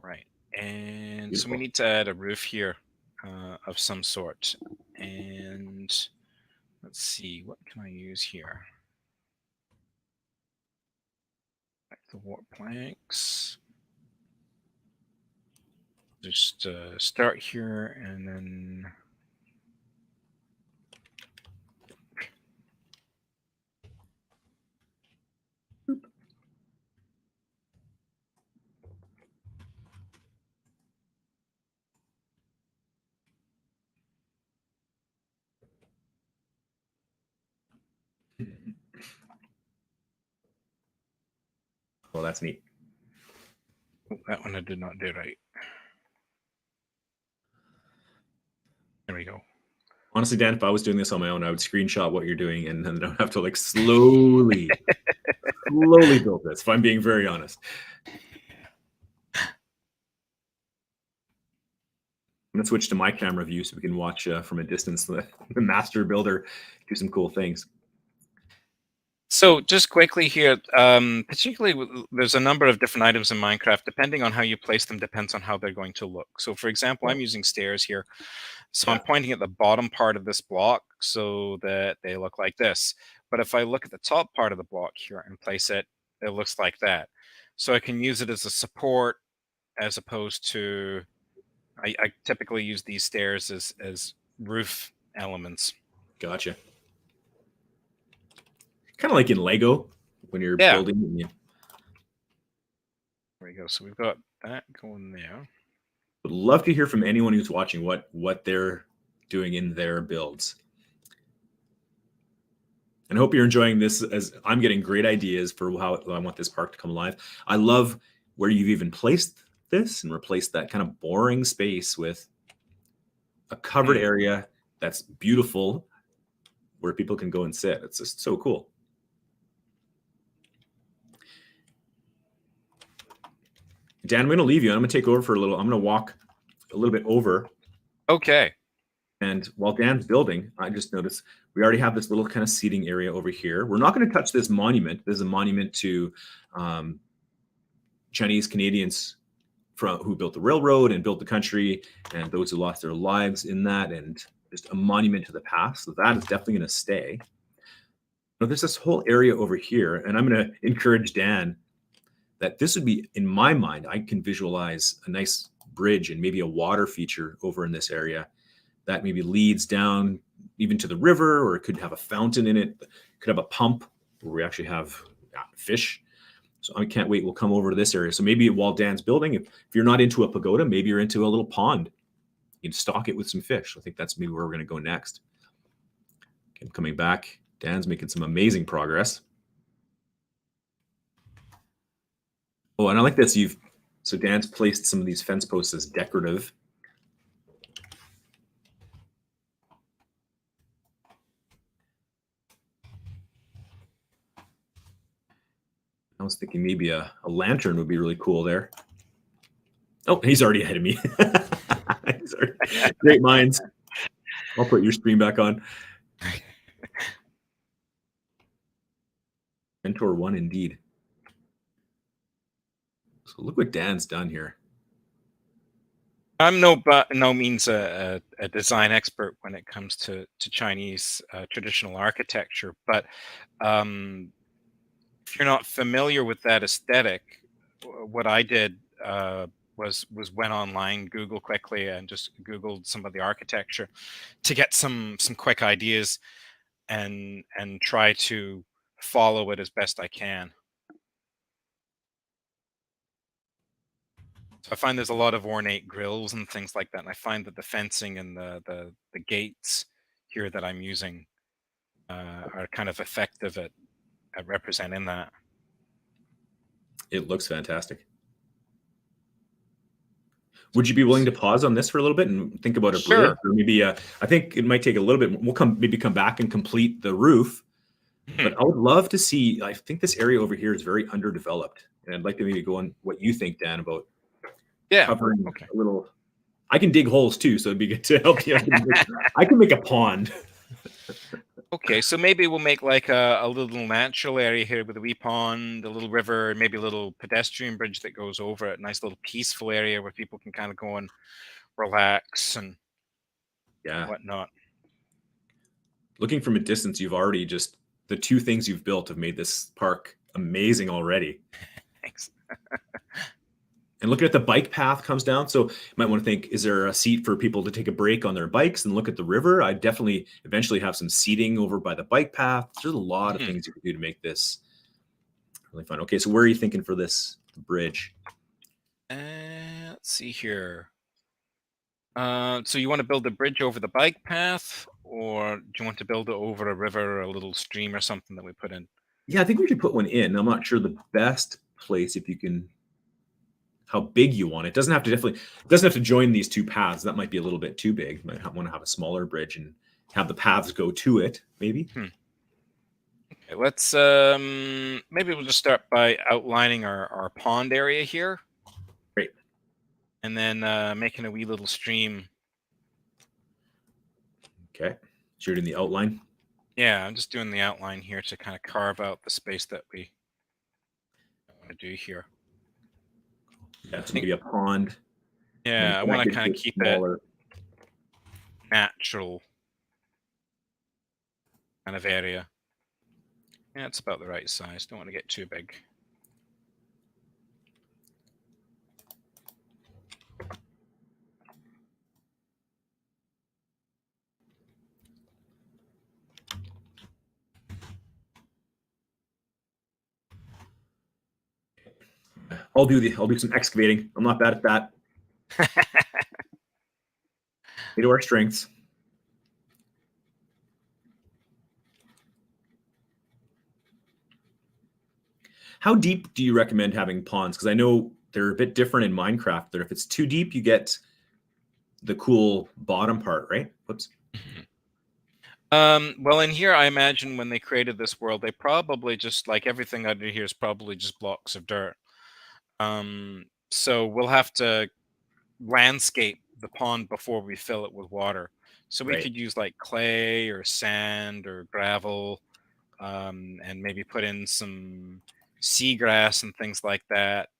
Right. And so we need to add a roof here of some sort. And let's see, what can I use here? Like the warp planks. Just start here and then well, that's neat. That one I did not do right. There we go. Honestly, Dan, if I was doing this on my own, I would screenshot what you're doing and then I'd have to like slowly build this, if I'm being very honest. I'm going to switch to my camera view so we can watch from a distance the master builder do some cool things. So just quickly here, particularly there's a number of different items in Minecraft. Depending on how you place them depends on how they're going to look. So for example, I'm using stairs here. So I'm pointing at the bottom part of this block so that they look like this. But if I look at the top part of the block here and place it, it looks like that. So I can use it as a support as opposed to, I typically use these stairs as roof elements. Gotcha. Kind of like in Lego when you're building. There we go. So we've got that going there. Would love to hear from anyone who's watching what they're doing in their builds. And I hope you're enjoying this, as I'm getting great ideas for how I want this park to come alive. I love where you've even placed this and replaced that kind of boring space with a covered area that's beautiful where people can go and sit. It's just so cool. Dan, I'm going to leave you. I'm going to take over for a little. I'm going to walk a little bit over. Okay. And while Dan's building, I just noticed we already have this little kind of seating area over here. We're not going to touch this monument. This is a monument to Chinese Canadians who built the railroad and built the country, and those who lost their lives in that, and just a monument to the past. So that is definitely going to stay. But there's this whole area over here, and I'm going to encourage Dan that this would be, in my mind, I can visualize a nice bridge and maybe a water feature over in this area that maybe leads down even to the river, or it could have a fountain in it, could have a pump where we actually have fish. So I can't wait. We'll come over to this area. So maybe while Dan's building, if you're not into a pagoda, maybe you're into a little pond. You can stock it with some fish. I think that's maybe where we're going to go next. Okay, I'm coming back. Dan's making some amazing progress. Oh, and I like this. So Dan's placed some of these fence posts as decorative. I was thinking maybe a lantern would be really cool there. Oh, he's already ahead of me. Great minds. I'll put your screen back on. Mentor 1 indeed. So look what Dan's done here. I'm no means a design expert when it comes to Chinese traditional architecture, but if you're not familiar with that aesthetic, what I did was went online, Google quickly, and just Googled some of the architecture to get some quick ideas and try to follow it as best I can. So I find there's a lot of ornate grills and things like that, and I find that the fencing and the gates here that I'm using are kind of effective at representing that. It looks fantastic. Would you be willing to pause on this for a little bit and think about a bridge? Or maybe I think it might take a little bit. We'll maybe come back and complete the roof. But I would love to see. I think this area over here is very underdeveloped, and I'd like to maybe go on what you think, Dan, about covering a little. I can dig holes too, so it'd be good to help you. I can make a pond. Okay, so maybe we'll make like a little natural area here with a wee pond, a little river, maybe a little pedestrian bridge that goes over it. A nice little peaceful area where people can kind of go and relax and whatnot. Looking from a distance, you've already just the two things you've built have made this park amazing already. Thanks. And looking at the bike path comes down. So you might want to think, is there a seat for people to take a break on their bikes and look at the river? I definitely eventually have some seating over by the bike path. There's a lot of things you can do to make this really fun. Okay, so where are you thinking for this bridge? Let's see here. So you want to build a bridge over the bike path, or do you want to build it over a river or a little stream or something that we put in? Yeah, I think we should put one in. I'm not sure the best place, if you can, how big you want it. It doesn't have to join these two paths. That might be a little bit too big. You might want to have a smaller bridge and have the paths go to it, maybe. Okay, let's maybe we'll just start by outlining our pond area here. Great. And then making a wee little stream. Okay. So you're doing the outline? Yeah, I'm just doing the outline here to kind of carve out the space that we want to do here. Yeah, so maybe a pond. Yeah, I want to kind of keep smaller. It natural kind of area. Yeah, it's about the right size. Don't want to get too big. I'll do some excavating. I'm not bad at that. We do our strengths. How deep do you recommend having ponds? Because I know they're a bit different in Minecraft. That if it's too deep, you get the cool bottom part, right? Whoops. Well, in here, I imagine when they created this world, they probably just, like everything under here is probably just blocks of dirt. So we'll have to landscape the pond before we fill it with water. So we could use like clay or sand or gravel, and maybe put in some seagrass and things like that.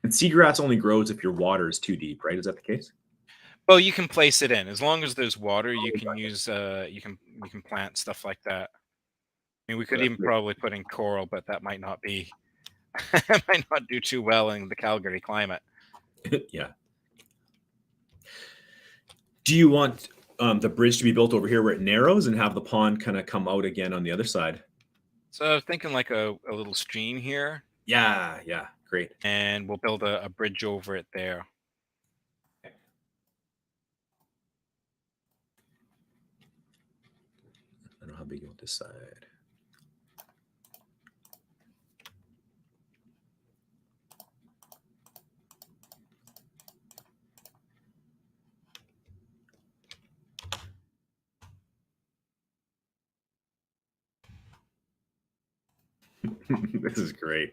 And seagrass only grows if your water is too deep, right? Is that the case? Well, you can place it in as long as there's water. You can use you can plant stuff like that. I mean, we could even probably put in coral, but that might not be might not do too well in the Calgary climate. Yeah. Do you want the bridge to be built over here where it narrows and have the pond kind of come out again on the other side? So I was thinking like a little stream here. Yeah, yeah, great. And we'll build a bridge over it there. I don't know how big you want this side. This is great.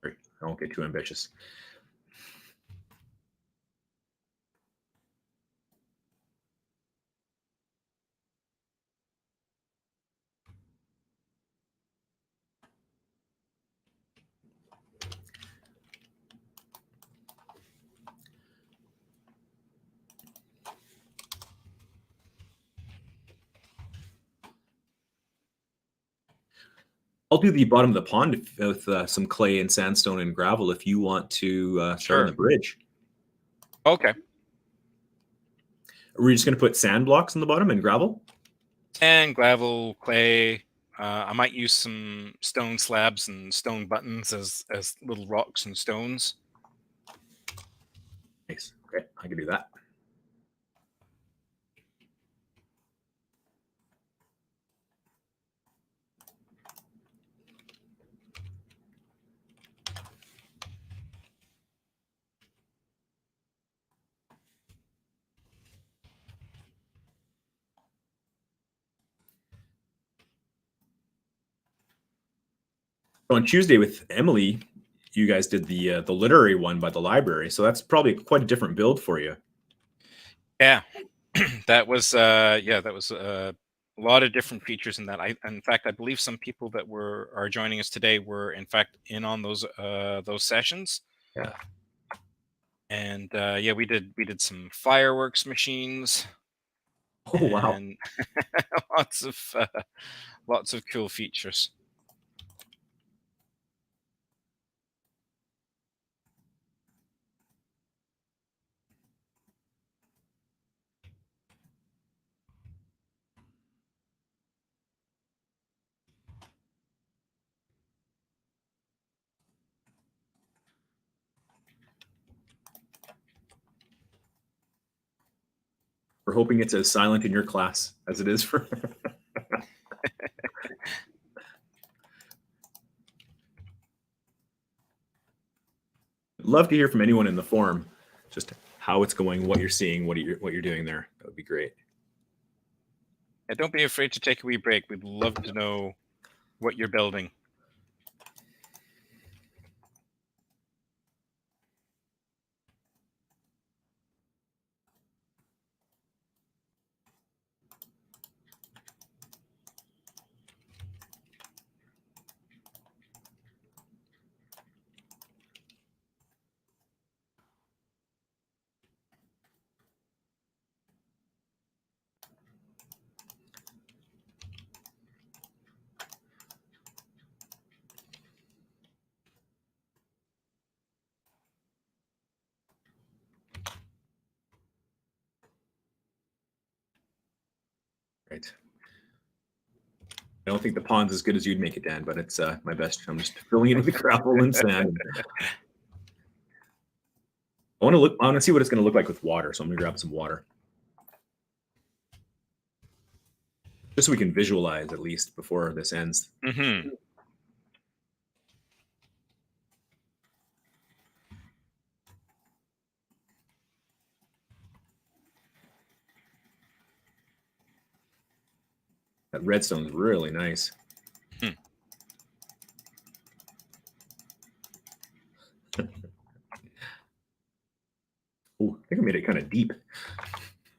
I won't get too ambitious. I'll do the bottom of the pond with some clay and sandstone and gravel if you want to start on the bridge. Okay. Are we just going to put sand blocks on the bottom and gravel? Sand, gravel, clay. I might use some stone slabs and stone buttons as little rocks and stones. Nice. Okay, I can do that. On Tuesday with Emily, you guys did the literary one by the library, so that's probably quite a different build for you. Yeah, that was that was a lot of different features in that. In fact, I believe some people that are joining us today were in fact in on those sessions. Yeah. And yeah, we did some fireworks machines. Oh wow! And lots of cool features. We're hoping it's as silent in your class as it is for. Love to hear from anyone in the forum. Just how it's going, what you're seeing, what you're doing there. That would be great. And don't be afraid to take a wee break. We'd love to know what you're building. Right. I don't think the pond's as good as you'd make it, Dan, but it's my best. I'm just filling it with gravel and sand. I want to see what it's going to look like with water, so I'm going to grab some water, just so we can visualize at least before this ends. Mm-hmm. That redstone's really nice. Oh, I think I made it kind of deep.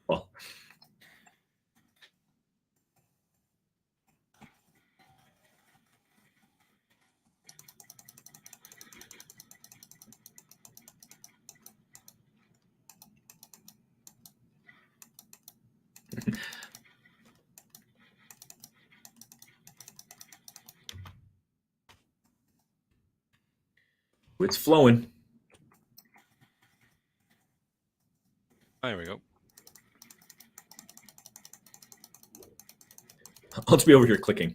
Well, it's flowing. There we go. I'll just be over here clicking.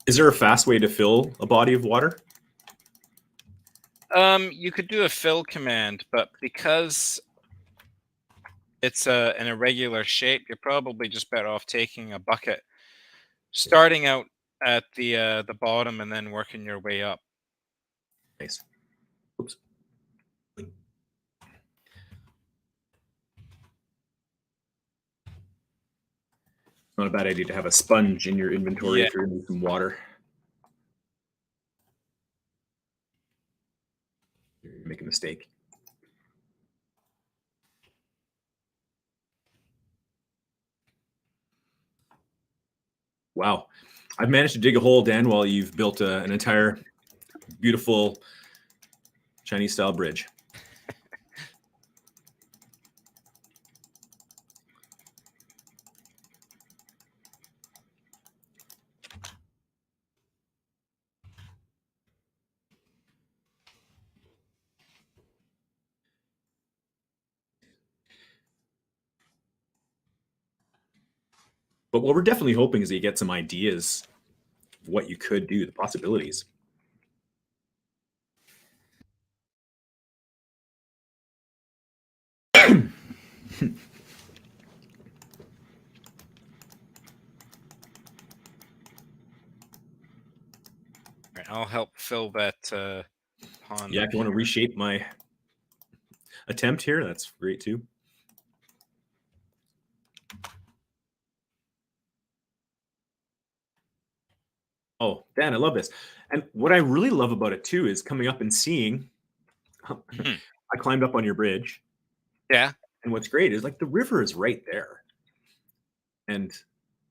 Is there a fast way to fill a body of water? You could do a fill command, but because it's an irregular shape, you're probably just better off taking a bucket, starting out at the bottom and then working your way up. Nice. Oops. Not a bad idea to have a sponge in your inventory if you're going to need some water. You make a mistake. Wow. I've managed to dig a hole, Dan, while you've built an entire beautiful Chinese style bridge. But what we're definitely hoping is that you get some ideas of what you could do, the possibilities. I'll help fill that pond. Yeah, if you want to reshape my attempt here, that's great too. Oh, Dan, I love this. And what I really love about it too is coming up and seeing. I climbed up on your bridge. Yeah. And what's great is like the river is right there. And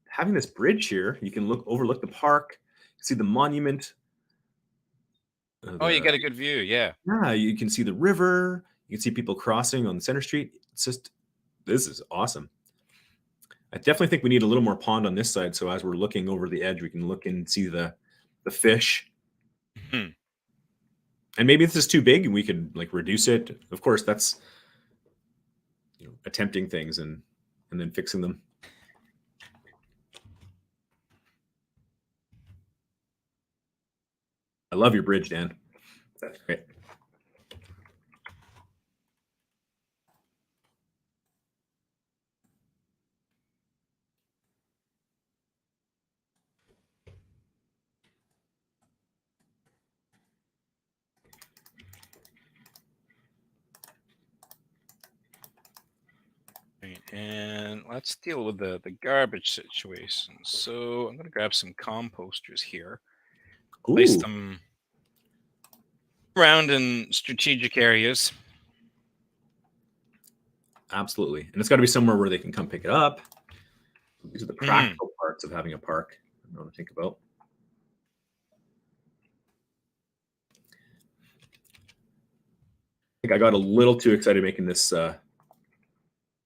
having this bridge here, you can overlook the park, see the monument. Oh, you get a good view. Yeah. Yeah, you can see the river. You can see people crossing on Center Street. It's just, this is awesome. I definitely think we need a little more pond on this side. So as we're looking over the edge, we can look and see the fish. Hmm. And maybe this is too big and we could like reduce it. Of course, that's attempting things and then fixing them. I love your bridge, Dan. That's great. And let's deal with the garbage situation. So I'm going to grab some composters here, place Ooh, them around in strategic areas. absolutely. And it's got to be somewhere where they can come pick it up. These are the practical parts of having a park I want to think about. I think I got a little too excited making this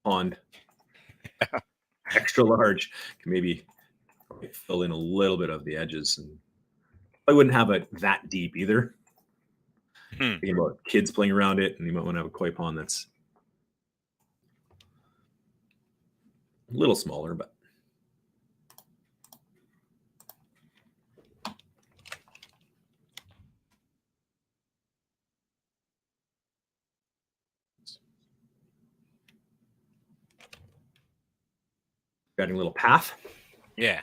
pond extra large. Can maybe fill in a little bit of the edges, and I wouldn't have it that deep either. Thinking about kids playing around it, and you might want to have a koi pond that's a little smaller, but adding a little path. Yeah.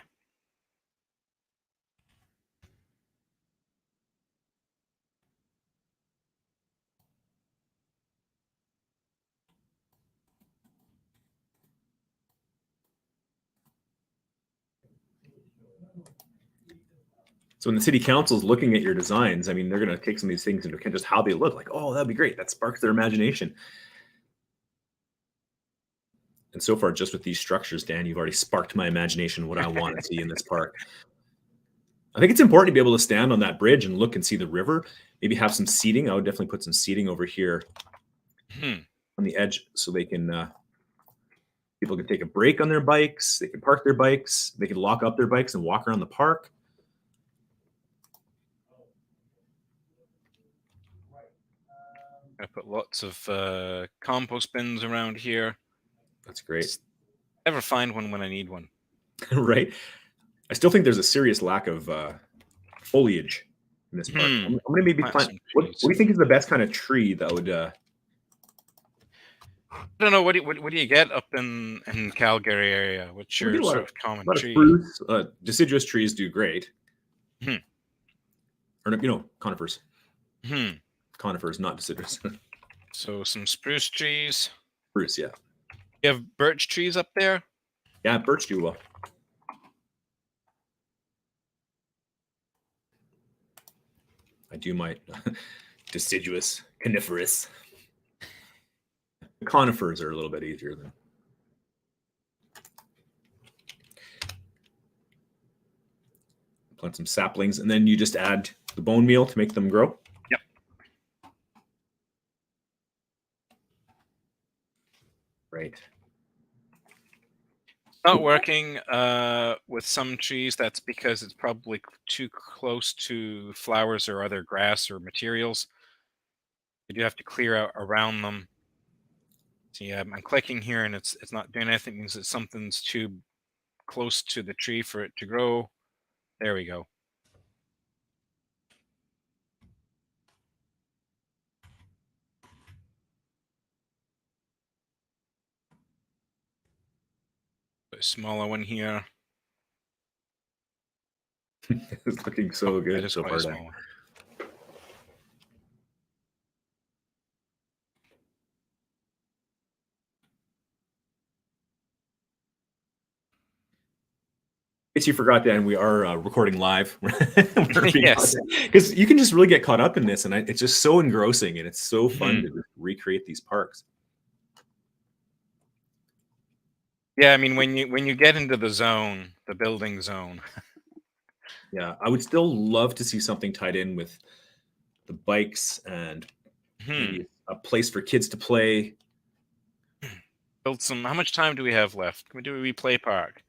So when the city council is looking at your designs, I mean, they're going to take some of these things into account, just how they look. Like, oh, that'd be great. That sparks their imagination. And so far, just with these structures, Dan, you've already sparked my imagination what I want to see in this park. I think it's important to be able to stand on that bridge and look and see the river. Maybe have some seating. I would definitely put some seating over here on the edge so they can people can take a break on their bikes. They can park their bikes. They can lock up their bikes and walk around the park. I put lots of compost bins around here. That's great. Never find one when I need one. Right. I still think there's a serious lack of foliage in this park. I'm going to maybe plant. What do you think is the best kind of tree that would? I don't know. What do you get up in Calgary area? What's your sort of common tree? Spruce, deciduous trees do great. Or conifers. Conifers, not deciduous. So some spruce trees. Spruce, yeah. You have birch trees up there? Yeah, birch do well. I do my deciduous, coniferous. The conifers are a little bit easier than. Plant some saplings, and then you just add the bone meal to make them grow. Yep. Right. Not working with some trees. That's because it's probably too close to flowers or other grass or materials. You do have to clear out around them. See, I'm clicking here and it's not doing anything. It means that something's too close to the tree for it to grow. There we go. A smaller one here. It's looking so good so far. In case you forgot, Dan, we are recording live. Yes, because you can just really get caught up in this, and it's just so engrossing, and it's so fun to recreate these parks. Yeah, I mean, when you get into the zone, the building zone. Yeah, I would still love to see something tied in with the bikes and maybe a place for kids to play. Build some. How much time do we have left? Can we do a replay park?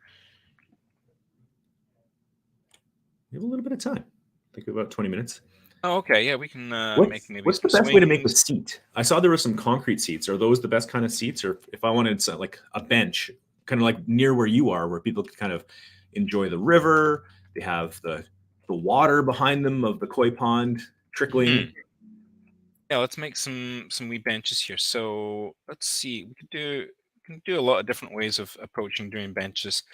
We have a little bit of time. I think about 20 minutes. Oh, okay. Yeah, we can make maybe. What's the best way to make a seat? I saw there were some concrete seats. Are those the best kind of seats? Or if I wanted like a bench, kind of like near where you are, where people can kind of enjoy the river, they have the water behind them of the koi pond trickling. Yeah, let's make some wee benches here. So let's see. We can do a lot of different ways of approaching doing benches.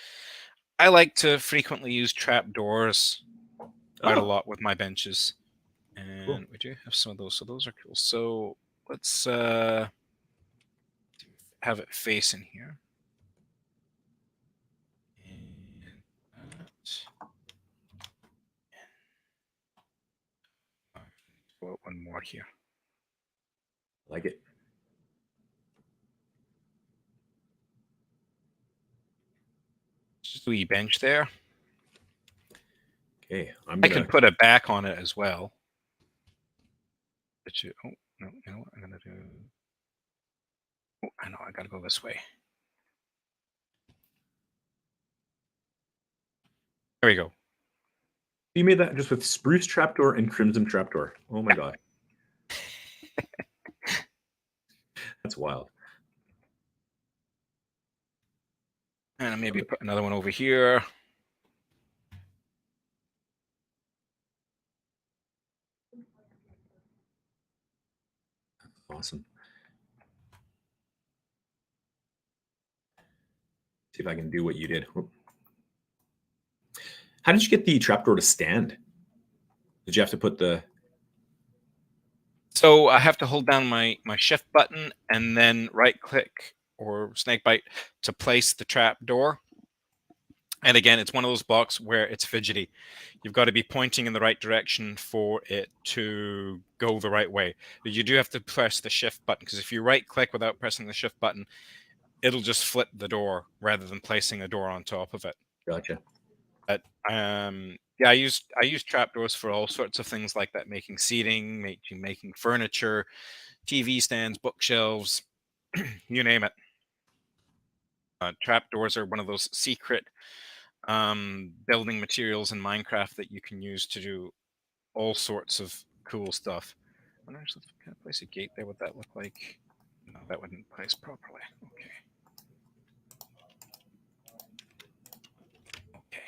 I like to frequently use trap doors quite a lot with my benches. And we do have some of those, so those are cool. So let's have it facing here. door here. Like it. Just a wee bench there. Okay, I can put a back on it as well. But oh no, you know what I'm gonna do? Oh, I know I gotta go this way. There we go. You made that just with spruce trapdoor and crimson trapdoor. Oh my god. That's wild. And maybe put another one over here. Awesome. See if I can do what you did. How did you get the trapdoor to stand? Did you have to put the... So I have to hold down my shift button and then right click or snakebite to place the trap door. And again, it's one of those blocks where it's fidgety. You've got to be pointing in the right direction for it to go the right way. But you do have to press the shift button, because if you right click without pressing the shift button, it'll just flip the door rather than placing a door on top of it. Gotcha. But yeah, I use trapdoors for all sorts of things like that, making seating, making furniture, TV stands, bookshelves, you name it. Trapdoors are one of those secret building materials in Minecraft that you can use to do all sorts of cool stuff. I wonder if I can place a gate there. What that look like? No, that wouldn't place properly. Okay. Okay.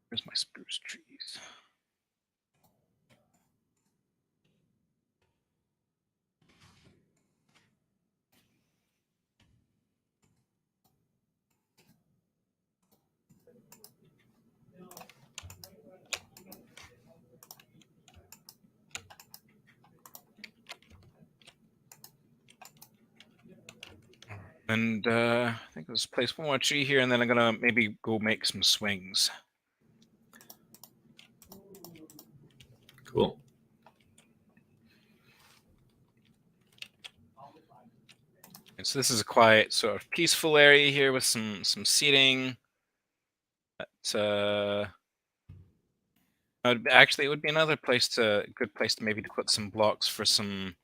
Where's my spruce trees? And I think let's place one more tree here, and then I'm gonna maybe go make some swings. Cool. And so this is a quiet, sort of peaceful area here with some seating. But actually, it would be another good place to maybe to put some blocks for some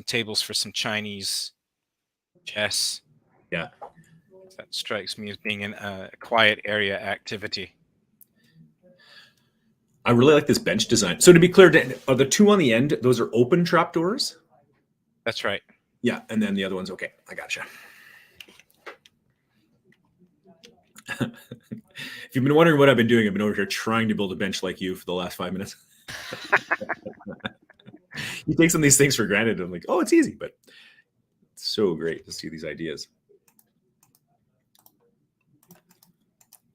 tables for some Chinese chess. Yeah. That strikes me as being a quiet area activity. I really like this bench design. So to be clear, are the two on the end, those are open trapdoors? That's right. Yeah, and then the other one's okay. I gotcha. If you've been wondering what I've been doing, I've been over here trying to build a bench like you for the last 5 minutes. You take some of these things for granted. I'm like, oh, it's easy, but it's so great to see these ideas.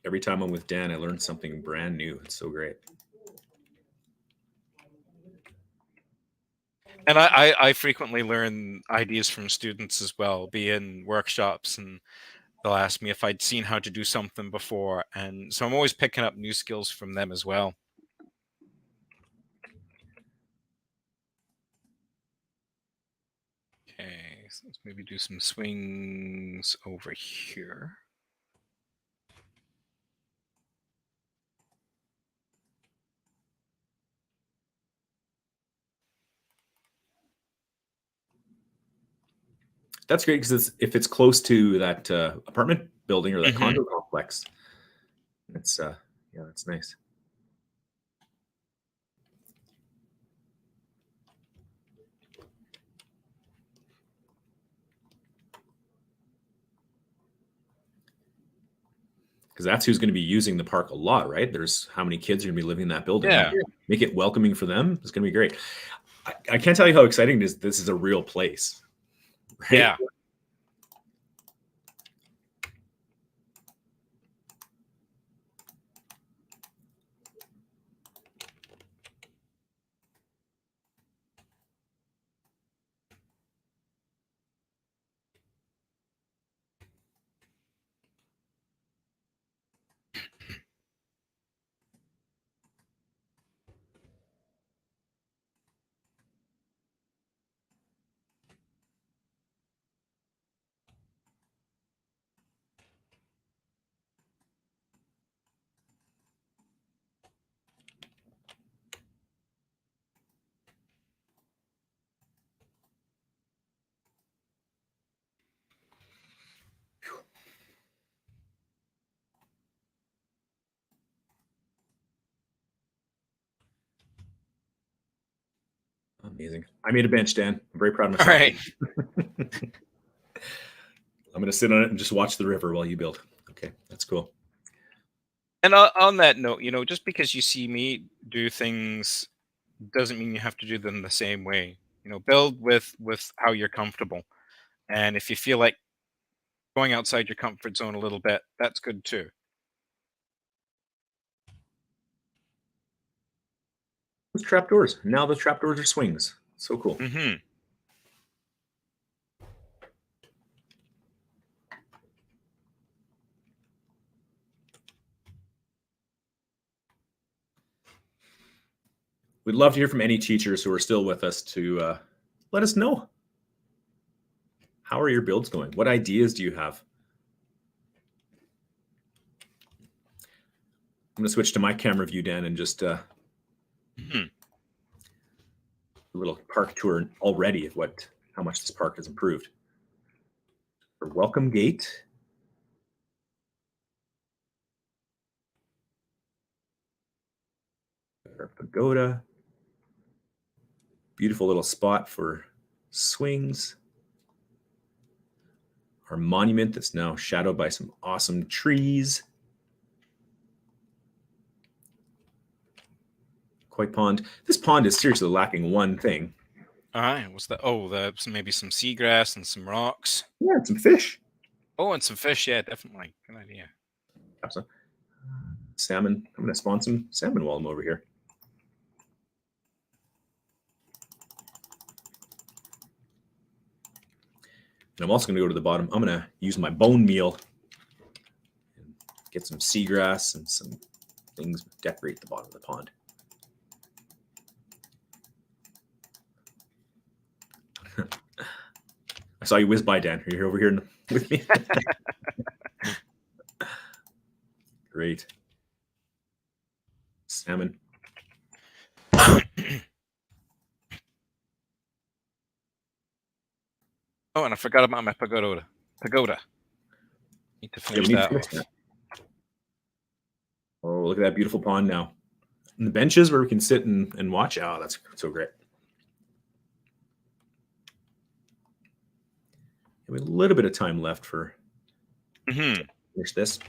Every time I'm with Dan, I learn something brand new. It's so great. And I frequently learn ideas from students as well, be in workshops, and they'll ask me if I'd seen how to do something before. And so I'm always picking up new skills from them as well. Okay, so let's maybe do some swings over here. That's great because if it's close to that apartment building or that condo complex, it's yeah, that's nice. Because that's who's going to be using the park a lot, right? There's how many kids are going to be living in that building. Yeah. Make it welcoming for them. It's going to be great. I can't tell you how exciting it is. This is a real place. Right? Yeah. Amazing. I made a bench, Dan. I'm very proud of All myself. right. I'm going to sit on it and just watch the river while you build. Okay, that's cool. And on that note, just because you see me do things doesn't mean you have to do them the same way. Build with how you're comfortable. And if you feel like going outside your comfort zone a little bit, that's good too. Those trapdoors. Now the trapdoors are swings. So cool. Mm-hmm. We'd love to hear from any teachers who are still with us to let us know. How are your builds going? What ideas do you have? I'm going to switch to my camera view, Dan, and just a little park tour already of how much this park has improved. The welcome gate. Our pagoda. Beautiful little spot for swings. Our monument that's now shadowed by some awesome trees. Koi pond. This pond is seriously lacking one thing. All right. What's that? Oh, maybe some seagrass and some rocks. Yeah, and some fish. Oh, and some fish. Yeah, definitely. Good idea. Absolutely. Salmon. I'm going to spawn some salmon while I'm over here. And I'm also going to go to the bottom. I'm going to use my bone meal and get some seagrass and some things to decorate the bottom of the pond. I saw you whiz by, Dan. Are you over here with me? Great. Salmon. Oh, and I forgot about my pagoda. Need to finish that off. Oh, look at that beautiful pond now. And the benches where we can sit and watch. Oh, that's so great. We have a little bit of time left for finish this.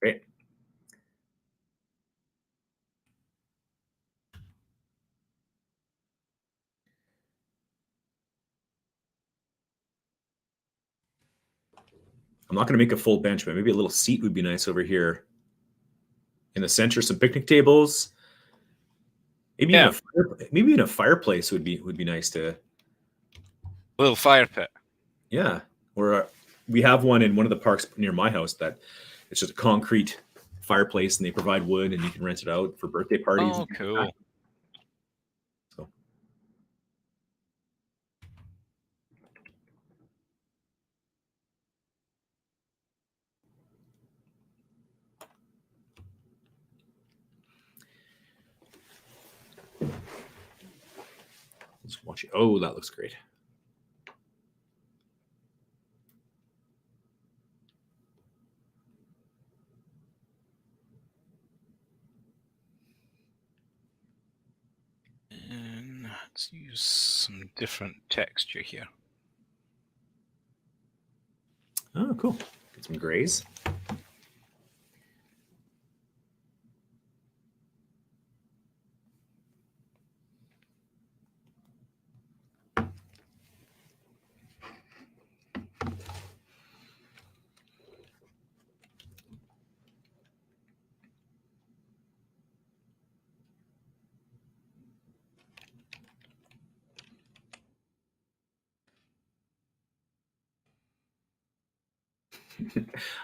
Great. I'm not going to make a full bench, but maybe a little seat would be nice over here. In the center, some picnic tables. Maybe even a fireplace would be nice to. A little fire pit. Yeah, or we have one in one of the parks near my house that it's just a concrete fireplace, and they provide wood, and you can rent it out for birthday parties. Oh, cool. So. Let's watch it. Oh, that looks great. And let's use some different texture here. Oh, cool. Get some grays.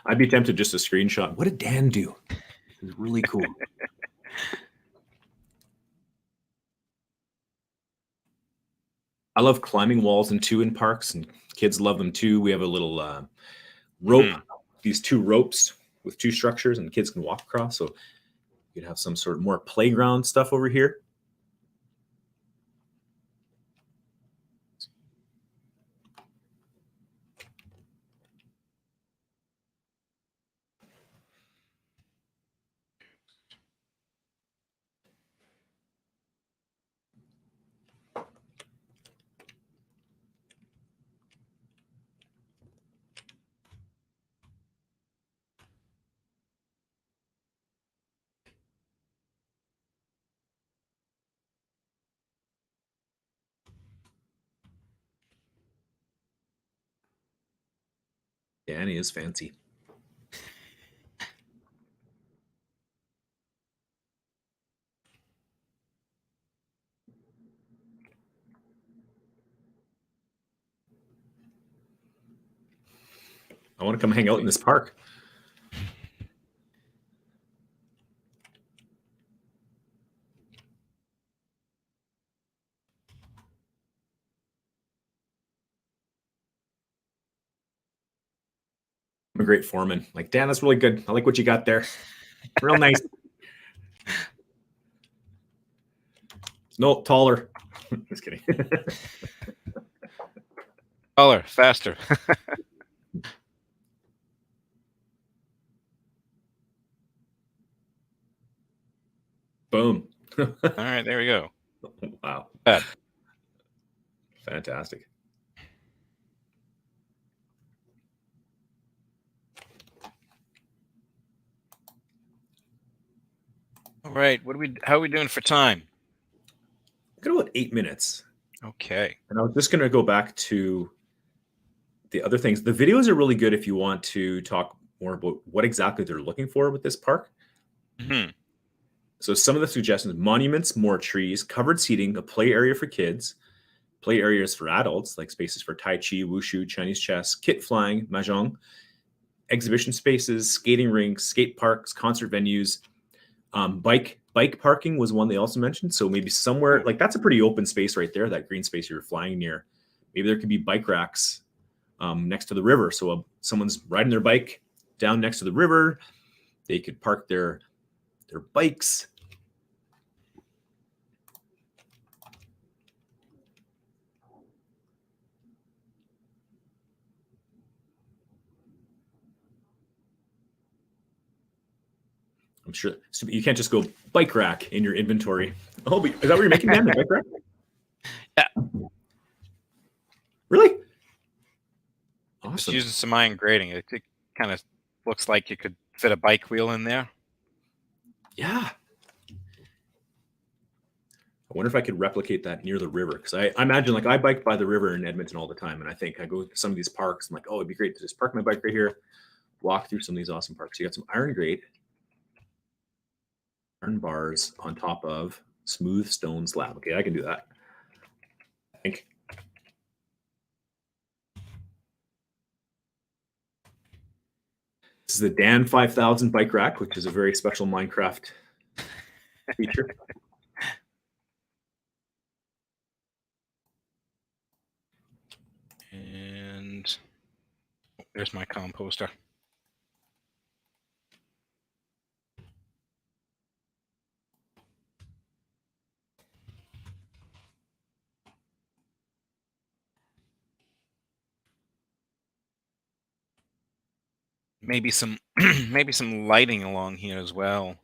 I'd be tempted just to screenshot. What did Dan do? It was really cool. I love climbing walls in parks, and kids love them too. We have a little rope, these two ropes with two structures, and kids can walk across. So you can have some sort of more playground stuff over here. Danny is fancy. I want to come hang out in this park. I'm a great foreman. Like, Dan, that's really good. I like what you got there. Real nice. No, taller. Just kidding. Taller, faster. Boom. All right, there we go. Wow. Bad. Fantastic. All right, how are we doing for time? Got about 8 minutes. Okay. And I was just going to go back to the other things. The videos are really good if you want to talk more about what exactly they're looking for with this park. Mm-hmm. So some of the suggestions: monuments, more trees, covered seating, a play area for kids, play areas for adults, like spaces for Tai Chi, Wushu, Chinese chess, kit flying, Mahjong, exhibition spaces, skating rinks, skate parks, concert venues. Bike parking was one they also mentioned. So maybe somewhere like that's a pretty open space right there, that green space you're flying near. Maybe there could be bike racks next to the river. So someone's riding their bike down next to the river. They could park their bikes. I'm sure so you can't just go bike rack in your inventory. Oh, is that what you're making, Dan? The bike rack? Yeah. Really? Awesome. Just using some iron grating. It kind of looks like you could fit a bike wheel in there. Yeah. I wonder if I could replicate that near the river, because I imagine, like, I bike by the river in Edmonton all the time, and I think I go to some of these parks. I'm like, oh, it'd be great to just park my bike right here, walk through some of these awesome parks. You got some iron grate, iron bars on top of smooth stone slab. Okay, I can do that. I think. This is the Dan 5000 bike rack, which is a very special Minecraft feature. And there's my composter. Maybe some maybe some lighting along here as well.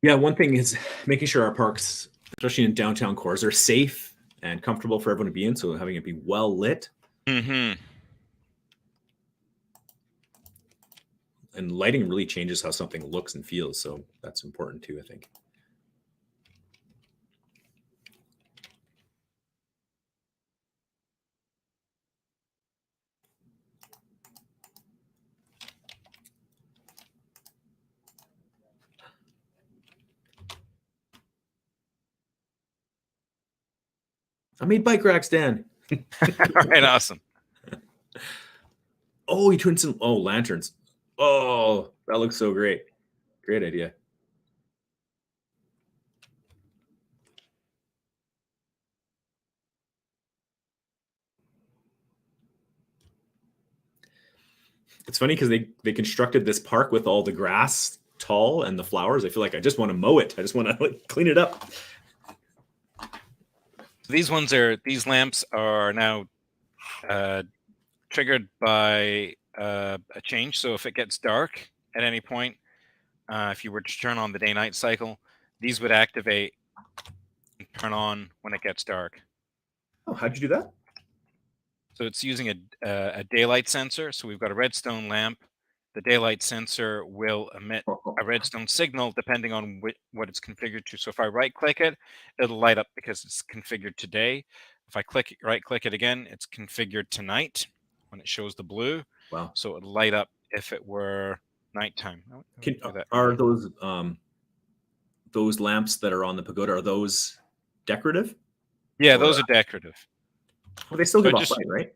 Yeah, one thing is making sure our parks, especially in downtown cores, are safe and comfortable for everyone to be in. So having it be well lit. Mm-hmm. And lighting really changes how something looks and feels. So that's important too, I think. I made bike racks, Dan. All right, awesome. Oh, he turned some lanterns. Oh, that looks so great. Great idea. It's funny because they constructed this park with all the grass tall and the flowers. I feel like I just want to mow it. I just want to like clean it up. These lamps are now triggered by a change. So if it gets dark at any point, if you were to turn on the day-night cycle, these would activate turn on when it gets dark. Oh, how'd you do that? So it's using a daylight sensor. So we've got a redstone lamp. The daylight sensor will emit a redstone signal depending on what it's configured to. So if I right click it, it'll light up because it's configured to day. If I right click it again, it's configured to night when it shows the blue. Wow. So it'll light up if it were nighttime. Are those lamps that are on the pagoda, are those decorative? Yeah, those are decorative. Well, they still give off light, right?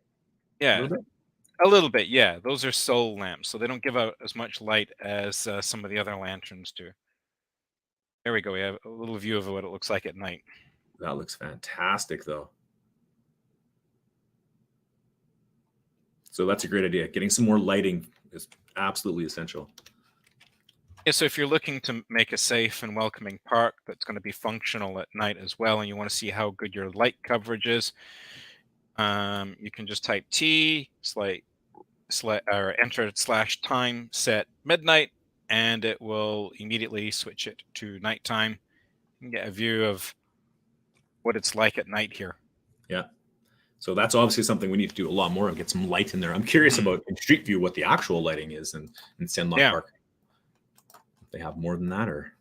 Yeah. A little bit, yeah. Those are soul lamps, so they don't give out as much light as some of the other lanterns do. There we go. We have a little view of what it looks like at night. That looks fantastic, though. So that's a great idea. Getting some more lighting is absolutely essential. Yeah, so if you're looking to make a safe and welcoming park that's going to be functional at night as well, and you want to see how good your light coverage is, you can just type T or enter /time set midnight, and it will immediately switch it to nighttime. You can get a view of what it's like at night here. Yeah. So that's obviously something we need to do a lot more and get some light in there. I'm curious about in Street View what the actual lighting is in Sandlot Park. If they have more than that, or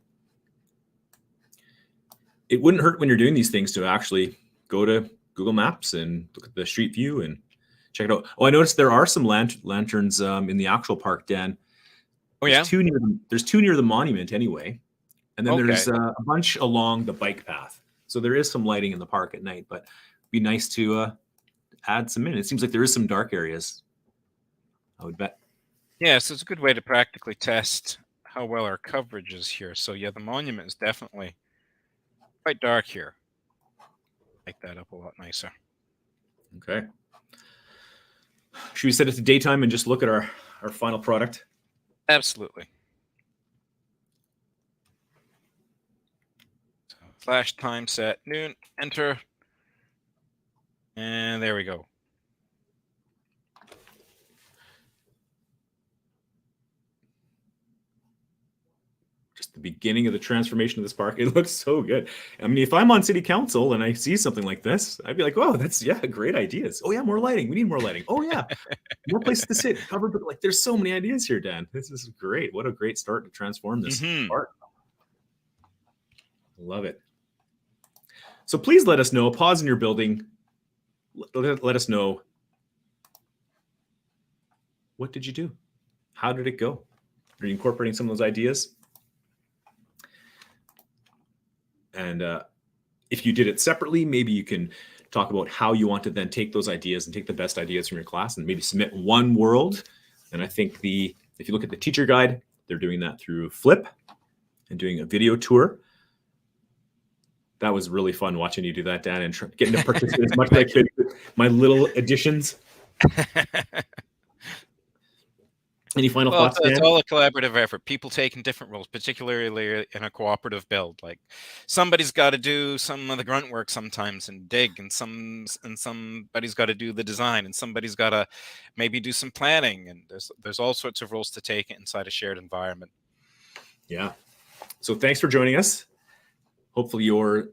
it wouldn't hurt when you're doing these things to actually go to Google Maps and look at the Street View and check it out. Oh, I noticed there are some lanterns in the actual park, Dan. Oh, yeah? There's two near the monument anyway. And then there's a bunch along the bike path. So there is some lighting in the park at night, but it'd be nice to add some in. It seems like there is some dark areas, I would bet. Yeah, so it's a good way to practically test how well our coverage is here. So yeah, the monument is definitely quite dark here. Make that up a lot nicer. Okay. Should we set it to daytime and just look at our final product? Absolutely. So flash time set noon, enter. And there we go. Just the beginning of the transformation of this park. It looks so good. I mean, if I'm on city council and I see something like this, I'd be like, "Oh, that's great ideas. Oh yeah, more lighting. We need more lighting. Oh yeah, more places to sit. Covered, but like, there's so many ideas here, Dan. This is great. What a great start to transform this park. Love it. So please let us know. Pause in your building. Let us know. What did you do? How did it go? Are you incorporating some of those ideas? And if you did it separately, maybe you can talk about how you want to then take those ideas and take the best ideas from your class and maybe submit one world. And I think if you look at the teacher guide, they're doing that through Flip and doing a video tour. That was really fun watching you do that, Dan, and getting to participate as much as I could with my little additions. Any final thoughts, Dan? It's all a collaborative effort. People taking different roles, particularly in a cooperative build. Like somebody's got to do some of the grunt work sometimes and dig, and somebody's got to do the design, and somebody's got to maybe do some planning. And there's all sorts of roles to take inside a shared environment. Yeah. So thanks for joining us. Hopefully your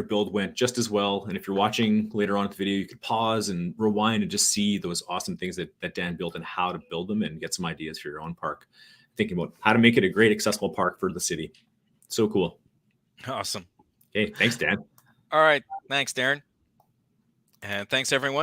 build went just as well. And if you're watching later on in the video, you could pause and rewind and just see those awesome things that Dan built and how to build them and get some ideas for your own park. Thinking about how to make it a great accessible park for the city. So cool. Awesome. Okay. Thanks, Dan. All right. Thanks, Darren. And thanks, everyone.